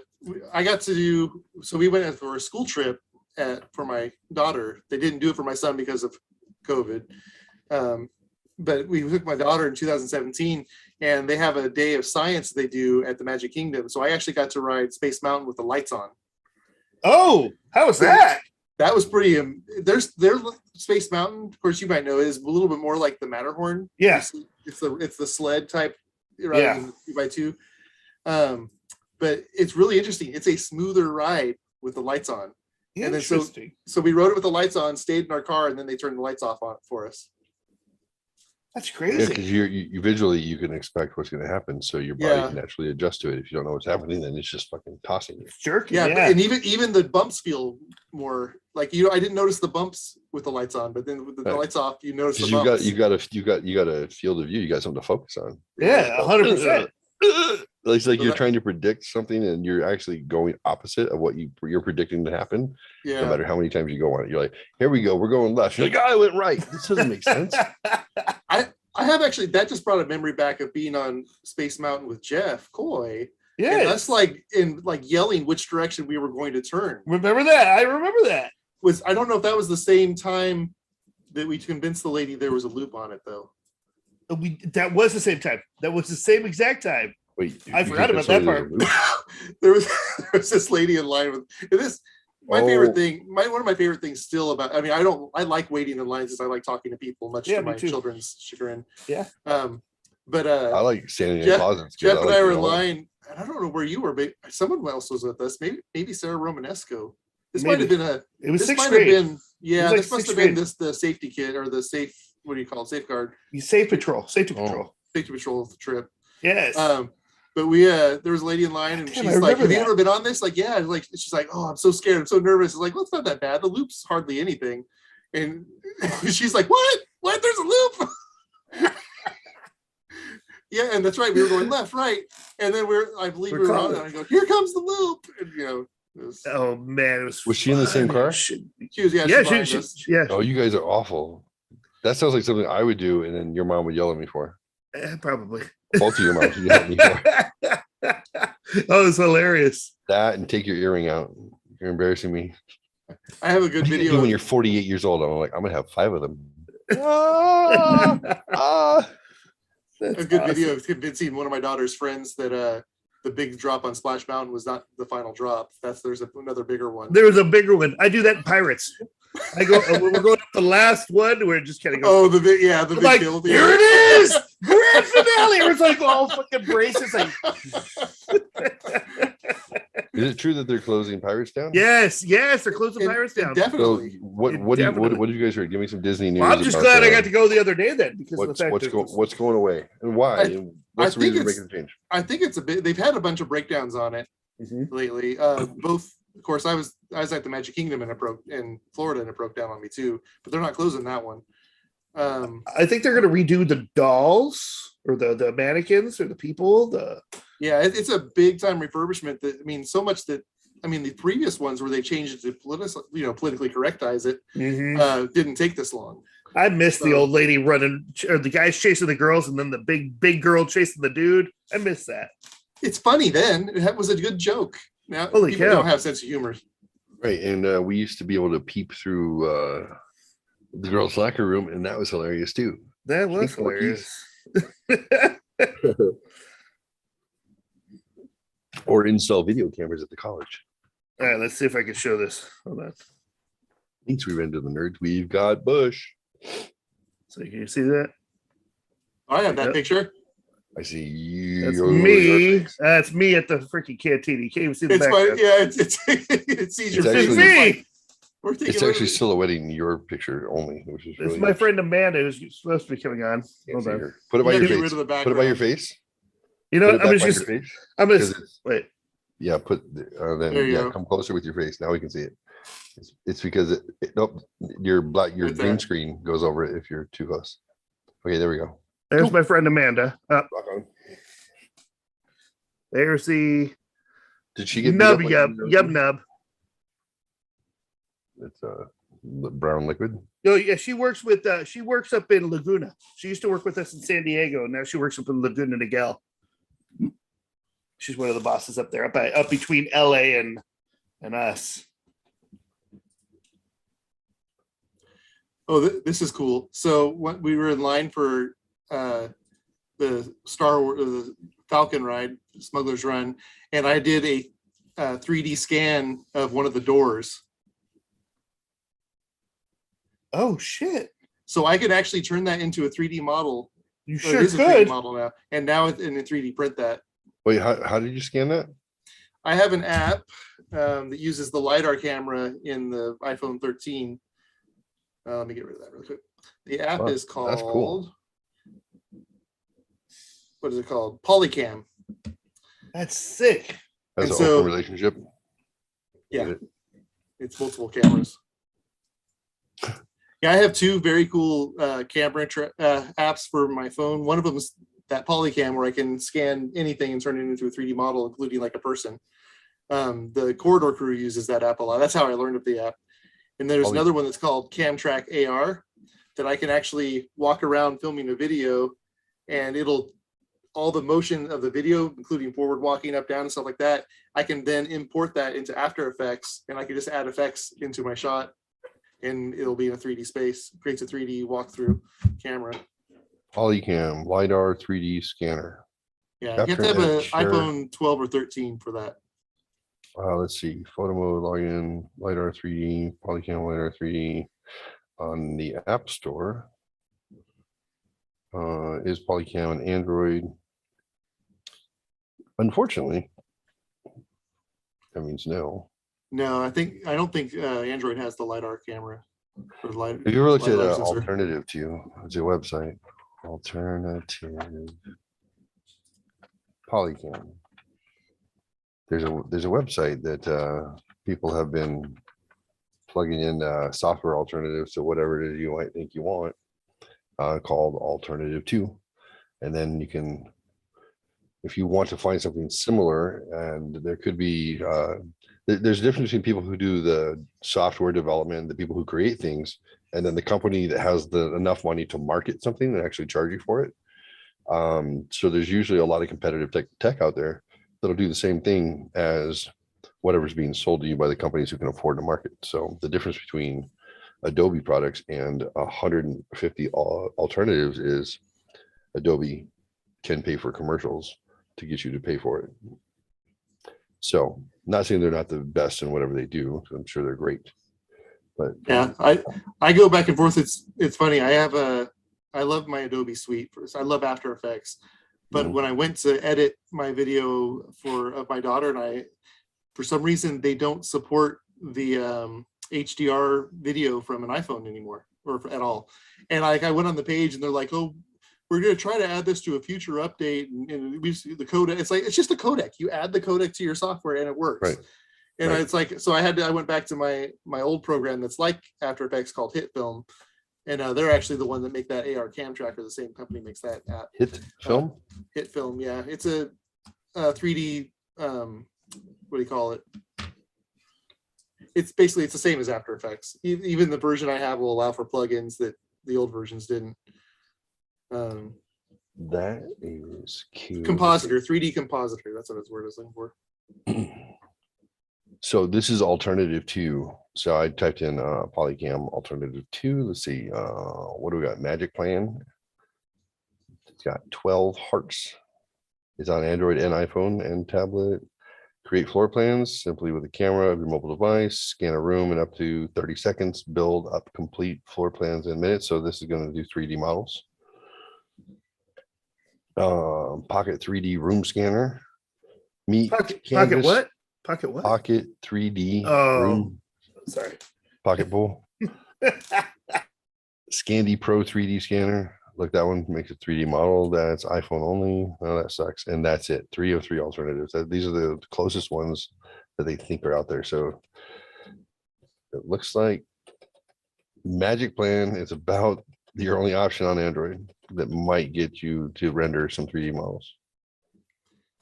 I got to do. So we went for a school trip for my daughter. They didn't do it for my son because of COVID. But we took my daughter in 2017, and they have a day of science they do at the Magic Kingdom. So I actually got to ride Space Mountain with the lights on. Oh, how was that? That was pretty. Their Space Mountain, of course, you might know, is a little bit more like the Matterhorn. Yeah, it's the sled type rather than the 2x2. But it's really interesting. It's a smoother ride with the lights on. And then so we rode it with the lights on, stayed in our car, and then they turned the lights off on for us. That's Yeah, crazy. because you visually you can expect what's going to happen, so your body can naturally adjust to it. If you don't know what's happening, then it's just fucking tossing you. Jerky. Yeah, Yeah. and even the bumps feel more like I didn't notice the bumps with the lights on, but then with the lights off, you notice the bumps. You got a field of view. You got something to focus on. Yeah, 100%. It's like you're trying to predict something, and you're actually going opposite of what you're predicting to happen. Yeah. No matter how many times you go on it, you're like, "Here we go, we're going left." You're like, "Oh, I went right." This doesn't make sense. I have actually, that just brought a memory back of being on Space Mountain with Jeff Coy. Yeah, and us like yelling which direction we were going to turn. Remember that? I remember that. I don't know if that was the same time that we convinced the lady there was a loop on it though. That was the same time. That was the same exact time. Wait, I forgot about that part. there was this lady in line with this. Favorite thing, one of my favorite things still about, I mean, I like waiting in lines because I like talking to people, much to my children's chagrin. Yeah. But I like standing in closets. Jeff and I were in line, and I don't know where you were, but someone else was with us. Maybe Sarah Romanesco. This might have been it was this sixth might have grade. been, yeah, this must have grade. been the safety kit or the safe, what do you call it? Safeguard. Safety patrol trip. Yes. But there was a lady in line, and she's like, "Have you ever been on this?" Like, yeah. Like, she's like, "Oh, I'm so scared. I'm so nervous." It's like, well, it's not that bad. The loop's hardly anything. And she's like, "What? There's a loop?" Yeah, and that's right. We were going left, right, and then I believe we were on it. And I go, "Here comes the loop!" And oh man, it was she in the same car? She was. Yeah, yeah. Oh, you guys are awful. That sounds like something I would do, and then your mom would yell at me for. Probably. Both of your moms would yell at me for. Oh, it's hilarious. That and take your earring out. You're embarrassing me. I have a good video when you're 48 years old. I'm like, I'm gonna have 5 of them. A good video of convincing one of my daughter's friends that the big drop on Splash Mountain was not the final drop. There's another bigger one. There was a bigger one. I do that in Pirates. We're going up the last one. We're just kind of going. Oh, the big kill. Here it is, grand finale. It's like all fucking braces. Like, is it true that they're closing Pirates down? Yes, they're closing Pirates down. Definitely. So what did you guys hear? Give me some Disney news. Well, I'm just glad I got to go the other day then, because what's going away and why? What's the reason to make the change? I think it's a bit. They've had a bunch of breakdowns on it lately. Both, of course, I was at the Magic Kingdom in Florida, and it broke down on me too. But they're not closing that one. I think they're going to redo the dolls or the mannequins or the people. Yeah, it's a big time refurbishment. So much that the previous ones where they changed it to politically correctize it didn't take this long. I miss the old lady running, or the guys chasing the girls, and then the big girl chasing the dude. I miss that. It's funny then. That was a good joke. Now Holy people cow. don't have a sense of humor. Right, and we used to be able to peep through the girls' locker room, and that was hilarious too. That was hilarious. Or install video cameras at the college. All right, let's see if I can show this. Hold on. Thanks, we ran to the nerds. We've got Bush. So can you see that? I have that Yep. picture. I see you. That's your me. face. That's me at the freaking cantina. You can't even see the It's back. my, yeah, it sees your It's face. actually- It's like, me. we're taking It's rid actually of it. silhouetting your picture only, which is This really is my friend Amanda who's supposed to be coming on. Can't Hold see on. her. Put it You by gotta your get face. rid of the Put it by your background. face. You know Put what? it I'm back gonna by just. your face. I'm gonna 'Cause it's- wait. Yeah, then There you yeah, go. come closer with your face. Now we can see it. It's because nope, your Right green there. screen goes over it if you're too close. Okay, there we go. There's Cool. my friend Amanda. Rock on. There's the Did she get beat nub up like yub you did? yub nub. It's brown liquid. No, yeah, she works up in Laguna. She used to work with us in San Diego, and now she works up in Laguna Niguel. She's one of the bosses up there, up between LA and us. Oh, this is cool. So when we were in line for the Star Wars, the Falcon ride, Smuggler's Run, and I did a 3D scan of one of the doors. Oh shit! So I could actually turn that into a 3D model. You Or sure it is a 3D could. model now, and now it's in a 3D print that. Wait, how did you scan that? I have an app that uses the LiDAR camera in the iPhone 13. Let me get rid of that real quick. The app Wow, is called, that's cool. what is it called? Polycam. That's sick. As And an so- open relationship. Yeah. Get it? It's multiple cameras. Yeah, I have two very cool camera apps for my phone. One of them is that Polycam where I can scan anything and turn it into a 3D model, including like a person. The Corridor crew uses that app a lot. That's how I learned of the app. And there's another one that's called CamTrack AR that I can actually walk around filming a video, and all the motion of the video, including forward walking, up, down, and stuff like that, I can then import that into After Effects, and I can just add effects into my shot, and it'll be in a 3D space. Creates a 3D walkthrough camera. Polycam LiDAR 3D scanner. Yeah, you have to have Capture an image, sure. iPhone 12 or 13 for that. Let's see. Photo mode, login, LiDAR 3D, Polycam LiDAR 3D on the App Store. Is Polycam an Android? Unfortunately, that means no. No, I don't think Android has the LiDAR camera. Or Have you ever looked at LiDAR sensor. Alternative to? It's a website. Alternative Polycam. There's a website that people have been plugging in software alternatives to whatever it is you might think you want, called Alternative 2. And then you can, if you want to find something similar, and there could be, there's a difference between people who do the software development, the people who create things, and then the company that has enough money to market something and actually charge you for it. So there's usually a lot of competitive tech out there that'll do the same thing as whatever's being sold to you by the companies who can afford to market. So the difference between Adobe products and 150 alternatives is Adobe can pay for commercials to get you to pay for it. So not saying they're not the best in whatever they do. I'm sure they're great. But Yeah, I go back and forth. It's funny. I love my Adobe suite. I love After Effects. But Mhm. when I went to edit my video of my daughter and I, for some reason, they don't support the HDR video from an iPhone anymore or at all. And I went on the page and they're like, oh, we're going to try to add this to a future update. And we the codec. It's just a codec. You add the codec to your software and it works. Right. And Right. it's like, so I went back to my old program that's like After Effects called HitFilm. And they're actually the one that make that AR cam tracker. The same company makes that app. Hit film. HitFilm, yeah. It's a 3D, what do you call it? It's basically, it's the same as After Effects. Even the version I have will allow for plugins that the old versions didn't. That is cute. Compositor, 3D compositor. That's what its word is looking for. So this is Alternative 2. So I typed in Polycam Alternative 2. Let's see. What do we got? Magic Plan. It's got 12 hearts. It's on Android and iPhone and tablet. Create floor plans simply with a camera of your mobile device, scan a room in up to 30 seconds, build up complete floor plans in minutes. So this is going to do 3D models. Pocket 3D room scanner. Meet Pocket Canvas. what? Pocket what? Pocket 3D room. Sorry. Pocket bowl. Scandy Pro 3D scanner. Look, that one makes a 3D model. That's iPhone only. Oh, that sucks. And that's it. 3 of 3 alternatives. These are the closest ones that they think are out there. So it looks like Magic Plan is about your only option on Android that might get you to render some 3D models.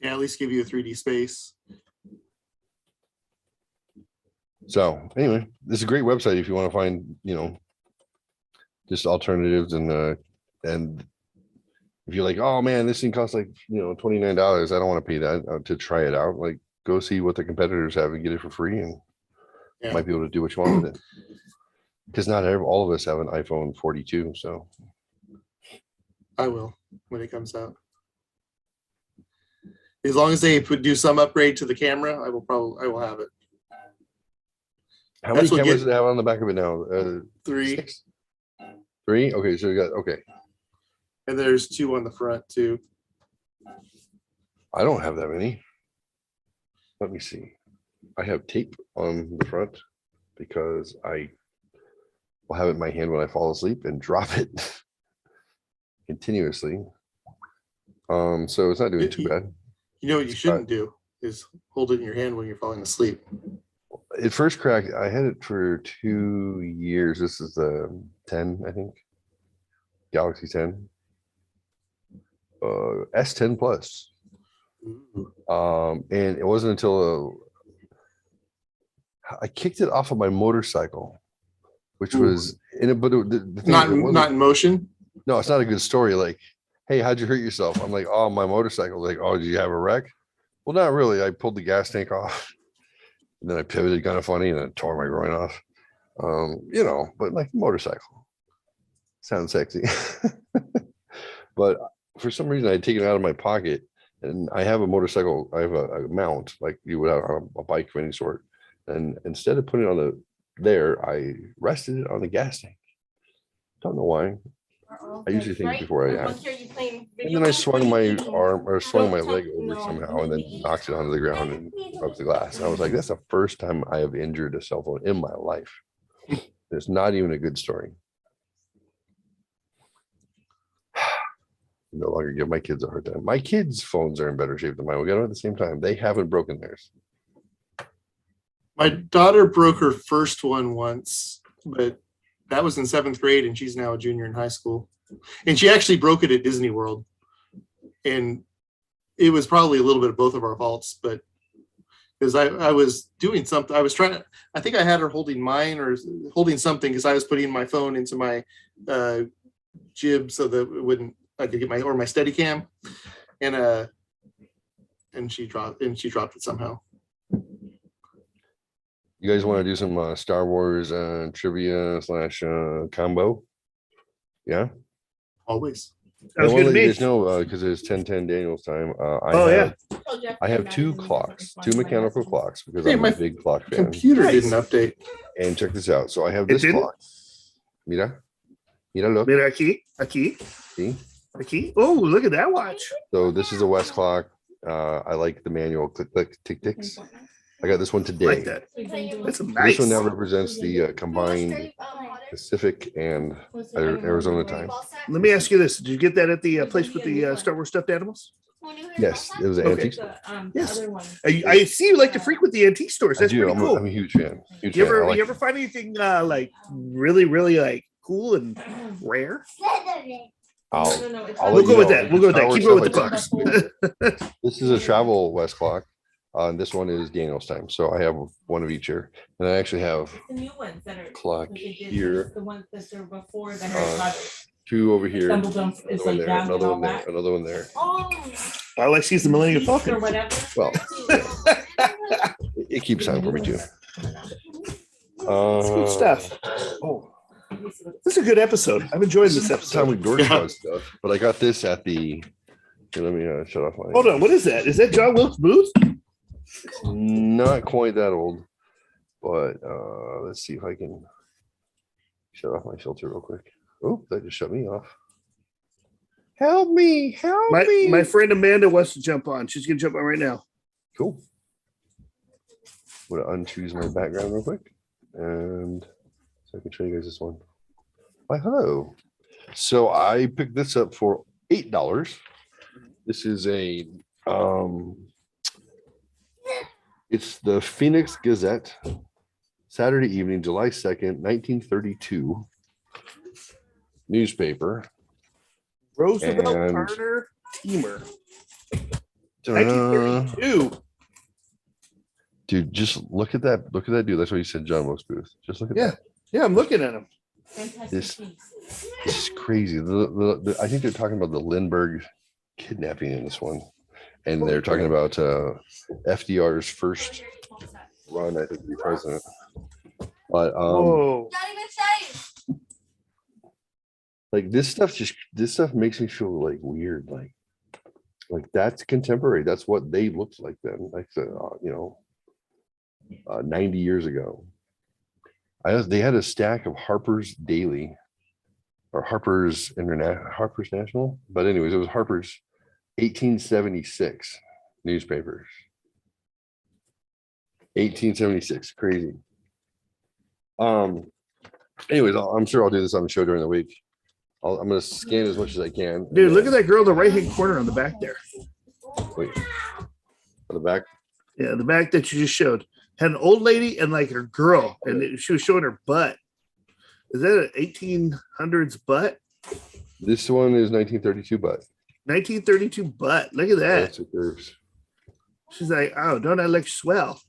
Yeah, at least give you a 3D space. So anyway, this is a great website if you want to find, just alternatives and if you're like, oh man, this thing costs like, $29. I don't want to pay that to try it out. Like, go see what the competitors have and get it for free, and you might be able to do what you want with it. Because not all of us have an iPhone 42, so I will when it comes out. As long as they do some upgrade to the camera, I will have it. How many cameras do they have on the back of it now? 3. 6? 3? Okay, so you got And there's 2 on the front too. I don't have that many. Let me see. I have tape on the front because I will have it in my hand when I fall asleep and drop it continuously. So it's not doing too bad. You know what you shouldn't do is hold it in your hand when you're falling asleep. It first cracked. I had it for 2 years. This is the 10, I think. Galaxy 10. S10 Plus. And it wasn't until I kicked it off of my motorcycle, which was in it, but not in motion. No, it's not a good story. Like, hey, how'd you hurt yourself? I'm like, oh, my motorcycle. Like, oh, did you have a wreck? Well, not really. I pulled the gas tank off, and then I pivoted kind of funny, and then tore my groin off. But like motorcycle sounds sexy. But for some reason, I had taken it out of my pocket, and I have a motorcycle. I have a mount like you would have on a bike of any sort. And instead of putting it on I rested it on the gas tank. Don't know why. I usually think before I act. And then I swung my arm or swung my leg over somehow and then knocked it onto the ground and broke the glass. And I was like, that's the first time I have injured a cell phone in my life. It's not even a good story. No longer give my kids a hard time. My kids' phones are in better shape than mine. We got them at the same time. They haven't broken theirs. My daughter broke her first one once, but that was in 7th grade, and she's now a junior in high school. And she actually broke it at Disney World. And it was probably a little bit of both of our faults, but because I was doing something, I think I had her holding mine or holding something because I was putting my phone into my jib so that I could get my Steadicam, and she dropped it somehow. You guys want to do some Star Wars trivia / combo? Yeah. Always. There's no because it's 10:10 Daniel's time. I have 2 clocks, 2 mechanical clocks because I'm a big clock fan. Computer didn't update. And check this out. So I have this clock. Mira, look. Mira aquí. See? Aquí. Oh, look at that watch. So this is a West clock. I like the manual click tick ticks. I got this one today. Like that. That's nice. This one now represents the combined Pacific and Arizona time. Let me ask you this: did you get that at the place with the Star Wars stuffed animals? Yes, it was an antique store. Yes, I see you like to frequent the antique stores. That's pretty cool. I'm a huge fan. You ever find anything like really like cool and rare? We'll go with that. Keep going with the clocks. This is a travel West clock. This one is Daniel's time. So I have one of each here. And I actually have the new ones that are clock here. The ones that are before the Harry Potter. 2 over here. Another one there, another one there, another one there. Oh, I like she's the Millennium Falcon. or whatever. Well, it keeps time for me too. It's good stuff. Oh, this is a good episode. I've enjoyed this episode. Time with Dork stuff, but I got this at the. Here, let me shut off my. Hold on, what is that? Is that John Wilkes Booth? It's not quite that old, but let's see if I can shut off my filter real quick. Oh, that just shut me off. Help me, help me. My friend Amanda wants to jump on. She's gonna jump on right now. Cool. I'm gonna unchoose my background real quick, and so I can show you guys this one. Why, hello. So I picked this up for $8. This is a it's the Phoenix Gazette, Saturday evening, July 2nd, 1932 newspaper. Roosevelt And- Carter Teamer. Ta-da. 1932. Dude, just look at that. Look at that dude. That's what you said, John Wilkes Booth. Just look at Yeah. that. Yeah, I'm looking at him. Fantastic This- piece. This is crazy. I think they're talking about the Lindbergh kidnapping in this one. And they're talking about FDR's first run, I think, to be president. But Whoa. like this stuff makes me feel like weird. Like that's contemporary. That's what they looked like then. Like 90 years ago. They had a stack of Harper's Daily or Harper's National. But anyways, it was Harper's 1876 newspapers. 1876, crazy. Anyways, I'm sure I'll do this on the show during the week. I'm gonna scan as much as I can. Dude, look at that girl in the right hand corner on the back there. Wait, on the back. Yeah, the back that you just showed had an old lady and like her girl, and she was showing her butt. Is that an 1800s butt? This one is 1932, but 1932 butt. Look at that. that's it curves. She's like, oh, don't I look swell?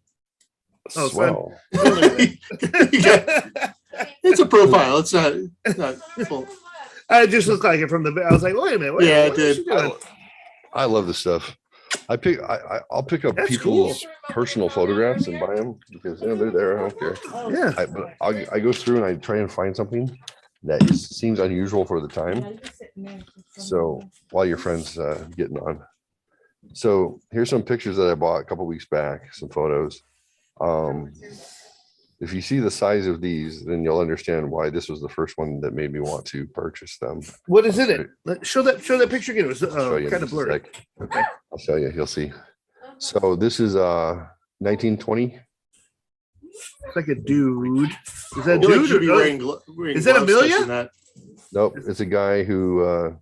Oh, Swell. It's a profile. It's not full. I just looked like it from the back. I was like, wait a minute. Yeah, it what is did. she doing? I love this stuff. I'll pick up That's people's personal photographs and buy them because they're there. I don't care. Yeah. But I go through and I try and find something that seems unusual for the time. So while your friend's getting on. So here's some pictures that I bought a couple weeks back, some photos. If you see the size of these, then you'll understand why this was the first one that made me want to purchase them. What is in it? Show that picture again. It was I'll show you in kind of just a blurry. sec. I'll show you. You'll see. So this is 1920. It's like a dude. Is that I feel like dude? you'd be Or, wearing Is that gloves Amelia? touching that. Nope, it's a guy who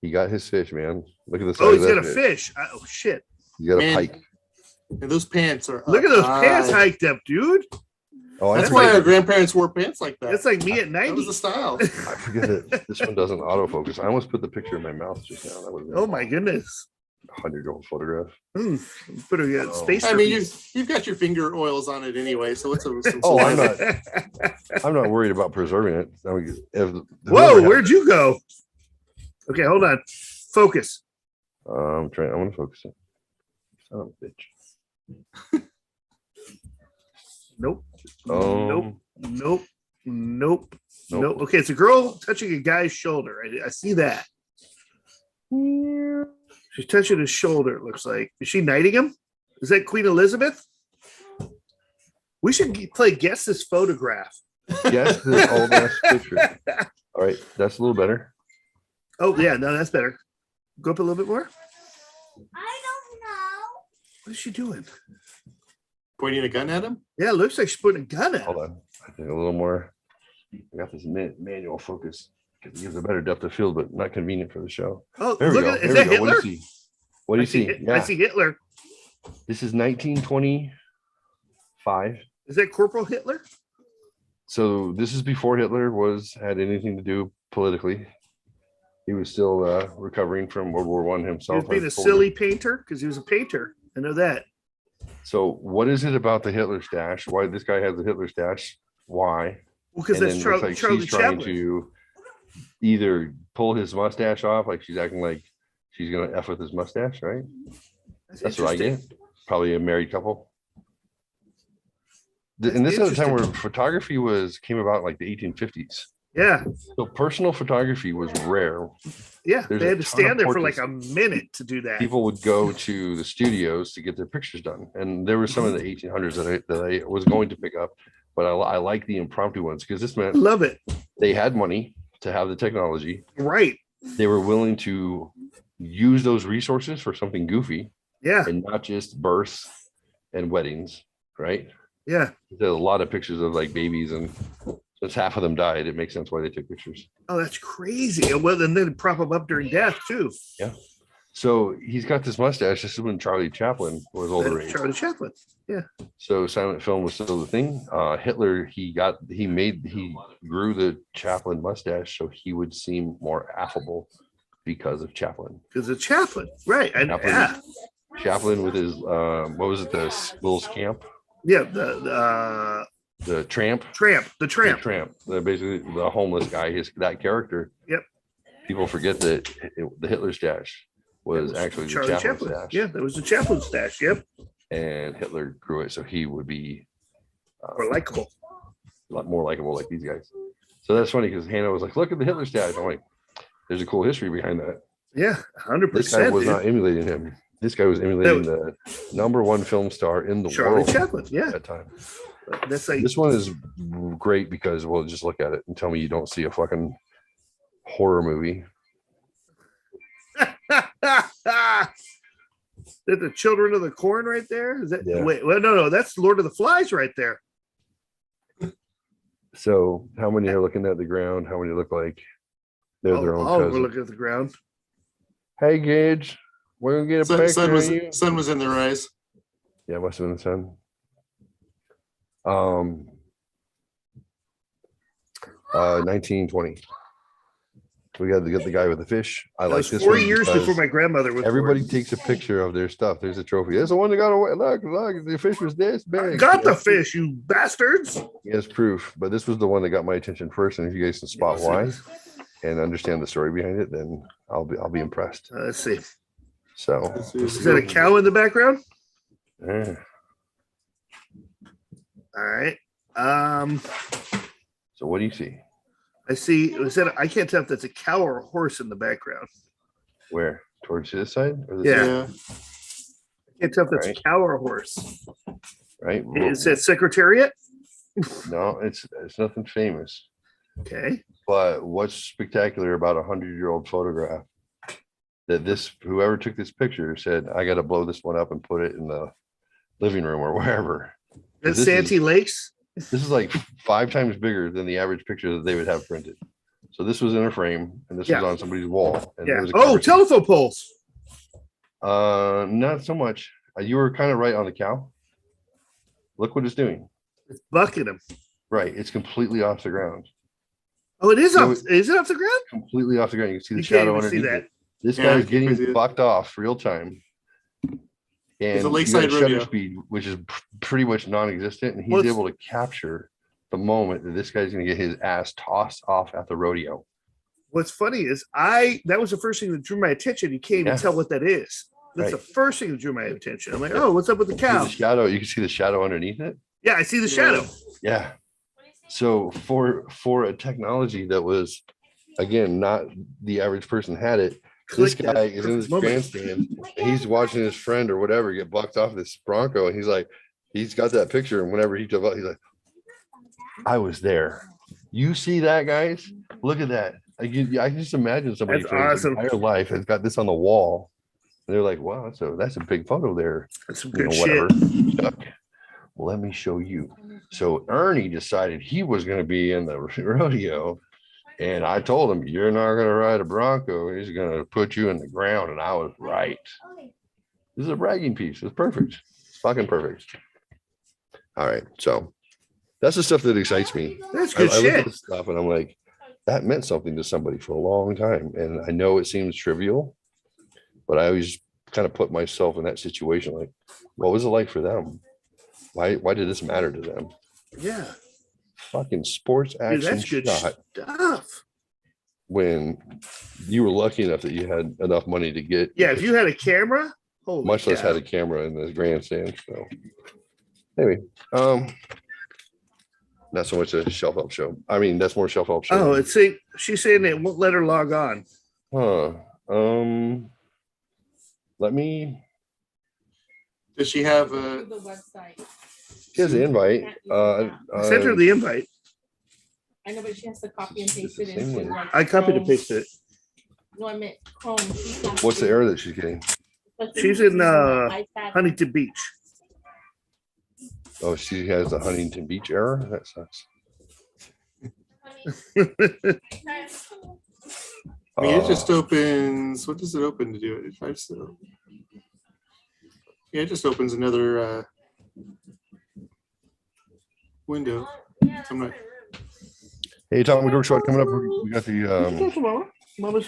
he got his fish, man. Look at the size oh, of he's that got a fish. Oh shit! He got a Man. pike. And those pants are. Look at up those high. pants hiked up, dude. Oh, I That's forget why our that- grandparents wore pants like that. That's like me at That 90. was the style. I forget that this one doesn't autofocus. I almost put the picture in my mouth just now. That would Oh my goodness. 100-year-old photograph. Put a space. I mean, herpes. you've got your finger oils on it anyway, so it's some Oh, I'm saliva. I'm not worried about preserving it. I mean, Whoa, where'd you go? Okay, hold on. Focus. I'm trying. I want to focus it. Son of a bitch. Nope. Oh, Nope. Nope. Nope. Nope. Nope. Okay, it's a girl touching a guy's shoulder. I see that. She's touching his shoulder, it looks like. Is she knighting him? Is that Queen Elizabeth? We should play Guess This Photograph. Guess this old ass picture. All right, that's a little better. Oh, yeah, no, that's better. Go up a little bit more. I don't know. What is she doing? Pointing a gun at him. Yeah, it looks like she's putting a gun at him. Hold on. I think a little more. I got this manual focus. It gives a better depth of field, but not convenient for the show. Oh, There we look go. at There is we that go. What Hitler? do you see? What do you see? I Yeah, see Hitler. this is 1925. Is that Corporal Hitler? So this is before Hitler had anything to do politically. He was still recovering from World War I He himself. was being I a told you. silly painter because he was a painter. I know that. So what is it about the Hitler stash? Why this guy has the Hitler stash? Why? Well, because And that's then looks like Charlie she's trying Chaplin. to either pull his mustache off, like she's acting like she's gonna F with his mustache, right? That's what I get. interesting. Probably a married couple. And That's this is a time where interesting. photography came about in like the 1850s. Yeah. So personal photography was rare. Yeah. There's They a had to ton of stand there for like portraits. a minute to do that. People would go to the studios to get their pictures done, and there were some of the 1800s that I was going to pick up, but I like the impromptu ones because this meant Love it. they had money to have the technology. Right. They were willing to use those resources for something goofy Yeah. and not just births and weddings, right? Yeah. There's a lot of pictures of like babies, and since half of them died, it makes sense why they took pictures. Oh, that's crazy. And well, then they'd prop them up during death too. Yeah. So he's got this mustache. This is when Charlie Chaplin was older age. Charlie Chaplin. Yeah. So silent film was still the thing. Hitler, he grew the Chaplin mustache so he would seem more affable because of Chaplin. Because of Chaplin. Right. And Chaplin, yeah. Chaplin with his what was it, the little scamp? Yeah. The tramp. The tramp. Basically the homeless guy, that character. Yep. People forget that the Hitler stash was actually Charlie the Chaplin stash. Yeah, that was the Chaplin stash. Yep. And Hitler grew it so he would be Or likable. a lot more likable like these guys. So that's funny because Hannah was like, look at the Hitler stash. I'm like, there's a cool history behind that. Yeah, 100%. This guy was not emulating him. This guy was emulating the #1 film star in the Charlie world Chaplin. Yeah. at that time. That's like This one is great because, well, just look at it and tell me you don't see a fucking horror movie. Is the Children of the Corn right there? Is that Yeah. wait? Well, no, that's Lord of the Flies right there. So how many are looking at the ground? How many look like they're their own Oh, we're cousin? looking at the ground. Hey, Gage, we're gonna get a picture Sun of you. was in their eyes. Yeah, must have been the sun. 1920. We got to get the guy with the fish. I That like was this 4 one years because before my grandmother was everybody born. takes a picture of their stuff. There's a trophy. There's the one that got away. Look, the fish was this I big. got the fish, you bastards. Yes, proof. But this was the one that got my attention first. And if you guys can spot why and understand the story behind it, then I'll be impressed. Let's see. So Is that a cow in the background? yeah. All right. So what do you see? I see. I can't tell if that's a cow or a horse in the background. Where? Towards this side? Or this Yeah. side? I can't tell if that's Right. a cow or a horse. Right. Is it Secretariat? No, it's nothing famous. Okay. But what's spectacular about 100-year-old photograph that whoever took this picture said, I got to blow this one up and put it in the living room or wherever. That's This is- Santee Lakes. This is like 5 times bigger than the average picture that they would have printed. So this was in a frame and this Yeah. was on somebody's wall. And there Yeah. was a Oh, conversation. telephone poles. Not so much. You were kind of right on the cow. Look what it's doing. It's bucking them. Right. It's completely off the ground. Oh, it is You off. know, Is it off the ground? Completely off the ground. You can see the You can't shadow even see underneath that. it. This Yeah, guy I is can't getting see it. bucked off real time. And It's a you lakeside got shutter rodeo. speed, which is pretty much non-existent. And he's Well, it's- able to capture the moment that this guy's going to get his ass tossed off at the rodeo. What's funny is that was the first thing that drew my attention. You can't even Yeah. tell what that is. That's Right. the first thing that drew my attention. I'm like, oh, what's up with the See cow? the shadow. You can see the shadow underneath it. Yeah, I see the Yeah. shadow. Yeah. So for a technology that was, again, not the average person had it. This Click that guy is in this perfect moment. grandstand. And he's watching his friend or whatever get bucked off this Bronco, and he's like, he's got that picture, and whenever he took out, he's like, I was there. You see that, guys? Look at that. I can just imagine somebody That's for his awesome. entire life has got this on the wall, and they're like, wow, that's a big photo there. That's some You know, good shit. whatever. Chuck, let me show you. So Ernie decided he was going to be in the rodeo. And I told him, you're not going to ride a Bronco. He's going to put you in the ground. And I was right. This is a bragging piece. It's perfect. It's fucking perfect. All right. So that's the stuff that excites me. That's I good look at shit. this stuff and I'm like, that meant something to somebody for a long time. And I know it seems trivial, but I always kind of put myself in that situation. Like, what was it like for them? Why did this matter to them? Yeah. Fucking sports Dude, action that's good shot stuff. when you were lucky enough that you had enough money to get. Yeah, if you had a camera, holy much less cow. had a camera in the grandstand. So anyway, Not so much a shelf help show. I mean, that's more shelf help show. Oh, it's saying she's saying it won't let her log on. Huh. Let me. Does she have a? The website. She has an invite. I sent her the invite. I know, but she has to copy and paste it It's the same into one. like. I copied and Chrome. pasted it. No, I meant Chrome. She has What's the to- error that she's getting? but She's she's in, using the iPad. Huntington Beach. Oh, she has the Huntington Beach error. That sucks. I mean, it just opens. What does it open to do it? If I just, yeah, it just opens another window. I'm not. Hey, Tom, Dork Squad coming up. We got the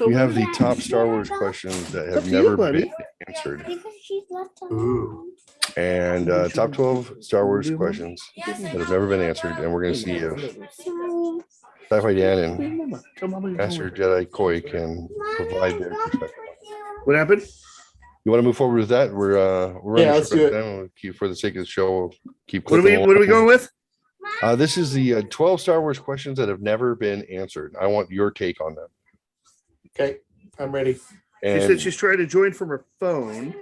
we have the top Star Wars questions that Up have to you, never buddy. been answered, Because she's left Ooh. and top 12 Star Wars questions that have never been answered, and we're gonna see if Sci-Fi Dan and Master Jedi Koi can provide their perspective. What happened? You want to move forward with that? We're running Yeah, let's short do on it. time. We'll keep for the sake of the show. We'll keep. What are we clicking what are we along. going with? This is the 12 Star Wars questions that have never been answered. I want your take on them. Okay, I'm ready. She And said she's trying to join from her phone.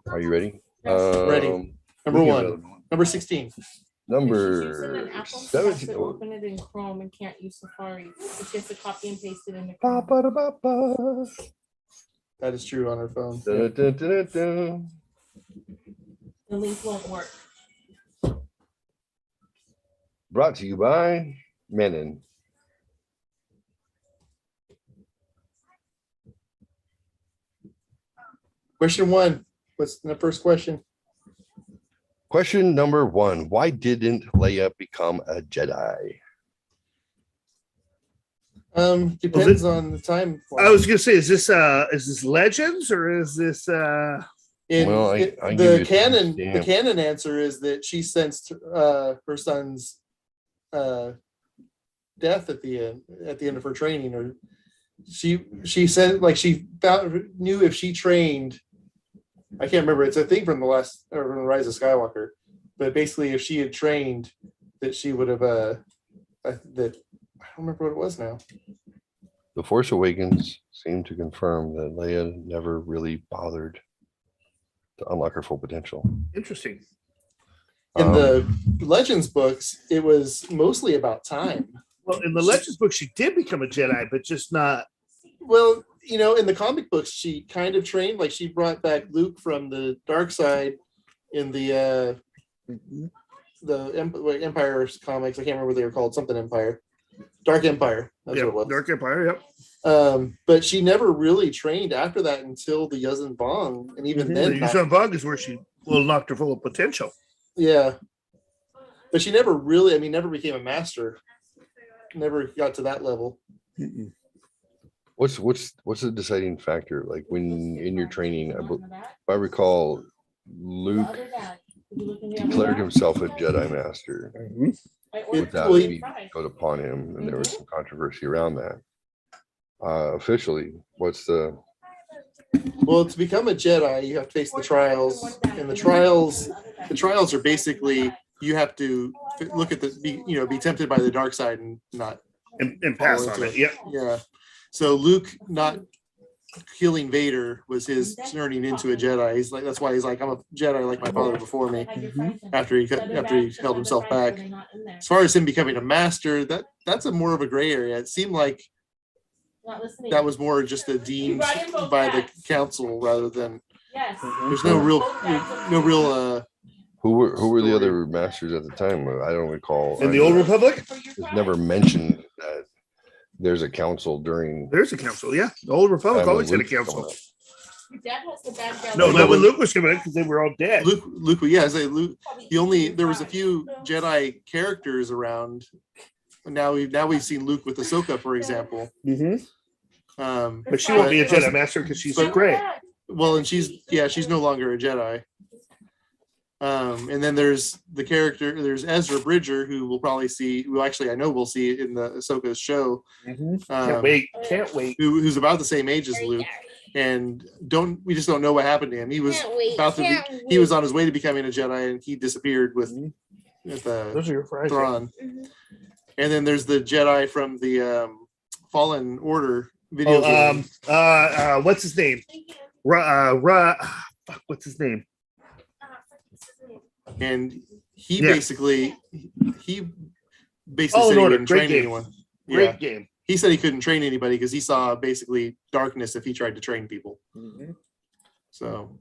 are you ready? Ready. Number we one. have Number 16. If she's using Number an Apple, she has 17. to open it in Chrome and can't use Safari. So she has to copy and paste it in the Ba, Chrome. ba, da, ba, ba. That is true on her phone. Dun, Yeah. dun, dun, dun, dun. The link won't work. Brought to you by Menon. Question one. What's the first question? Question number 1. Why didn't Leia become a Jedi? Depends on the time. I was gonna say, is this Legends or is this In I give you the a canon, the timestamp. canon answer is that she sensed her son's death at the end of her training, or she said like she knew if she trained. I can't remember. It's a thing from the last or from the Rise of Skywalker, but basically, if she had trained, that she would have that I don't remember what it was now. The Force Awakens seem to confirm that Leia never really bothered to unlock her full potential. interesting? In the Legends books, it was mostly about time. Well, in the Legends book, she did become a Jedi, but just not. Well, you know, in the comic books, she kind of trained, like she brought back Luke from the dark side in the Empire comics. I can't remember what they were called, something Empire. Dark Empire. That's Yeah, what it was. Dark Empire. Yep. But she never really trained after that until the Yuzan Bong. And even then, The not- Yuuzhan Vong is where she knocked her full of potential. yeah. But she never really, never became a master. Never got to that level. What's the deciding factor? Like when in your training, The if back, I recall, the Luke other back. Did you look in the other declared back? himself a Jedi Master I ordered without well, being put upon him, and there was some controversy around that. Officially, what's the Well, to become a Jedi, you have to face the trials, and the trials are basically you have to look at be tempted by the dark side and not. And pass on it. Yep. Yeah. So Luke not killing Vader was his turning into a Jedi. He's like, that's why he's like, I'm a Jedi like my father before me. After he held himself back. As far as him becoming a master, that's a more of a gray area. It seemed like that was more just a deemed by the council rather than Yes. there's no real who were the other masters at the time? I don't recall. In the Old Republic, It's never mentioned that there's a council during. there's a council. Yeah, the Old Republic time when always had a Luke's coming council. up. Your dad has the bad guy. No, No, not when but- Luke was coming in because they were all dead. Luke, yeah, I say Luke. There was a few Jedi characters around. Now we've seen Luke with Ahsoka, for example. But she won't be a Jedi Master because she's gray. Well, and she's no longer a Jedi. And then there's there's Ezra Bridger, who we'll probably see, who actually I know we'll see in the Ahsoka's show. Can't wait. Can't wait. Who's about the same age as Luke. and we just don't know what happened to him. He was Can't wait, about to be, can't he was wait. on his way to becoming a Jedi, and he disappeared with the Those are your fries. Thrawn. Mhm. And then there's the Jedi from the Fallen Order video Oh, game. what's his name? Thank you. Fuck, what's his name? And he Yeah. basically Fallen said he Order, wouldn't great train game. anyone. Great Yeah, game. he said he couldn't train anybody because he saw basically darkness if he tried to train people. So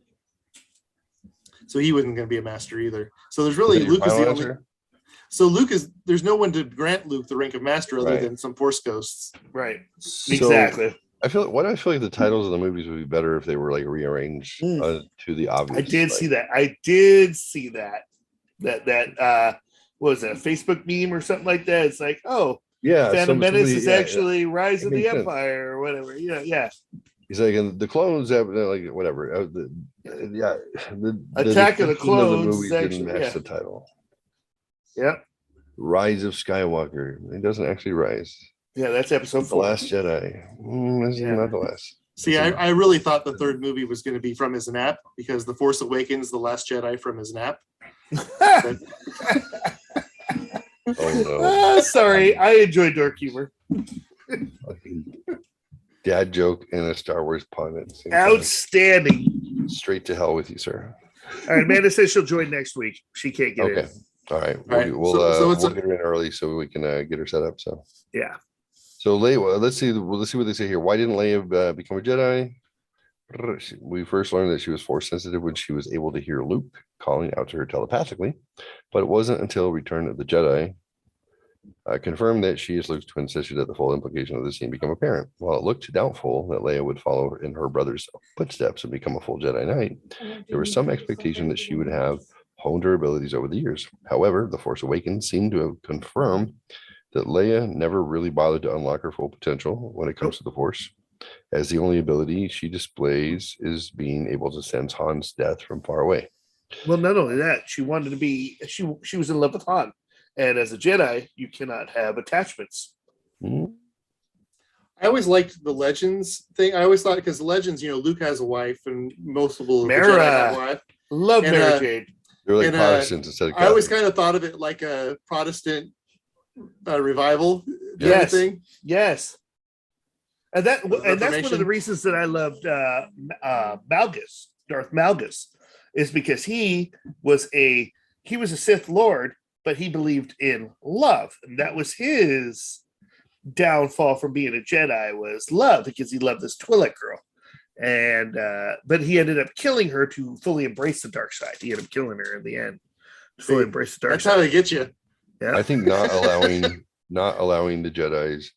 he wasn't going to be a master either. So there's really Is that your Luke is the final only. answer? So Luke is there's no one to grant Luke the rank of master other Right. than some Force ghosts. Right. So, Exactly. I feel like the titles of the movies would be better if they were like rearranged to the obvious. I did like, see that. I did see that. That what was it, a Facebook meme or something like that? It's like, oh, Yeah, Phantom Menace somebody- is yeah, actually Rise It of the makes sense. Empire or whatever. Yeah. He's like, and the clones have like whatever. The Attack of the description Clones movie is didn't actually- match yeah. the title. Yep. Rise of Skywalker. It doesn't actually rise. Yeah, that's episode The 4. Last Jedi. This Yeah. is not the last. See, I really thought the third movie was going to be from his nap because The Force Awakens, The Last Jedi from his nap. But Oh Sorry, I enjoy dark humor. no. Fucking dad joke and a Star Wars pun at the same time. Outstanding. Straight to hell with you, sir. All right, Amanda says she'll join next week. She can't get Okay. in. All right. All right, We'll, so it's we'll a- get her in early so we can get her set up. So Yeah. So Leia, let's see what they say here. Why didn't Leia become a Jedi? We first learned that she was force sensitive when she was able to hear Luke calling out to her telepathically, but it wasn't until Return of the Jedi confirmed that she is Luke's twin sister that the full implication of the scene became apparent. While it looked doubtful that Leia would follow in her brother's footsteps and become a full Jedi Knight, there was some expectation that she would have honed her abilities over the years. However, The Force Awakens seemed to have confirmed that Leia never really bothered to unlock her full potential when it comes to the Force, as the only ability she displays is being able to sense Han's death from far away. Well, not only that, she wanted to be. She was in love with Han, and as a Jedi, you cannot have attachments. Mhm. I always liked the Legends thing. I always thought because Legends, Luke has a wife and multiple of the Mara. Jedi have a wife. Love And, Mary Jade. They're like And, Protestants instead of I always Catholics. kind of thought of it like a Protestant revival Yes. thing. Yes. And that's one of the Reformation. reasons that I loved Malgus, Darth Malgus, is because he was a Sith Lord, but he believed in love, and that was his downfall from being a Jedi was love, because he loved this Twi'lek girl, and but he ended up killing her to fully embrace the dark side. He ended up killing her in the end to fully See, embrace the dark That's side. how they get you. Yeah. I think not allowing the Jedi's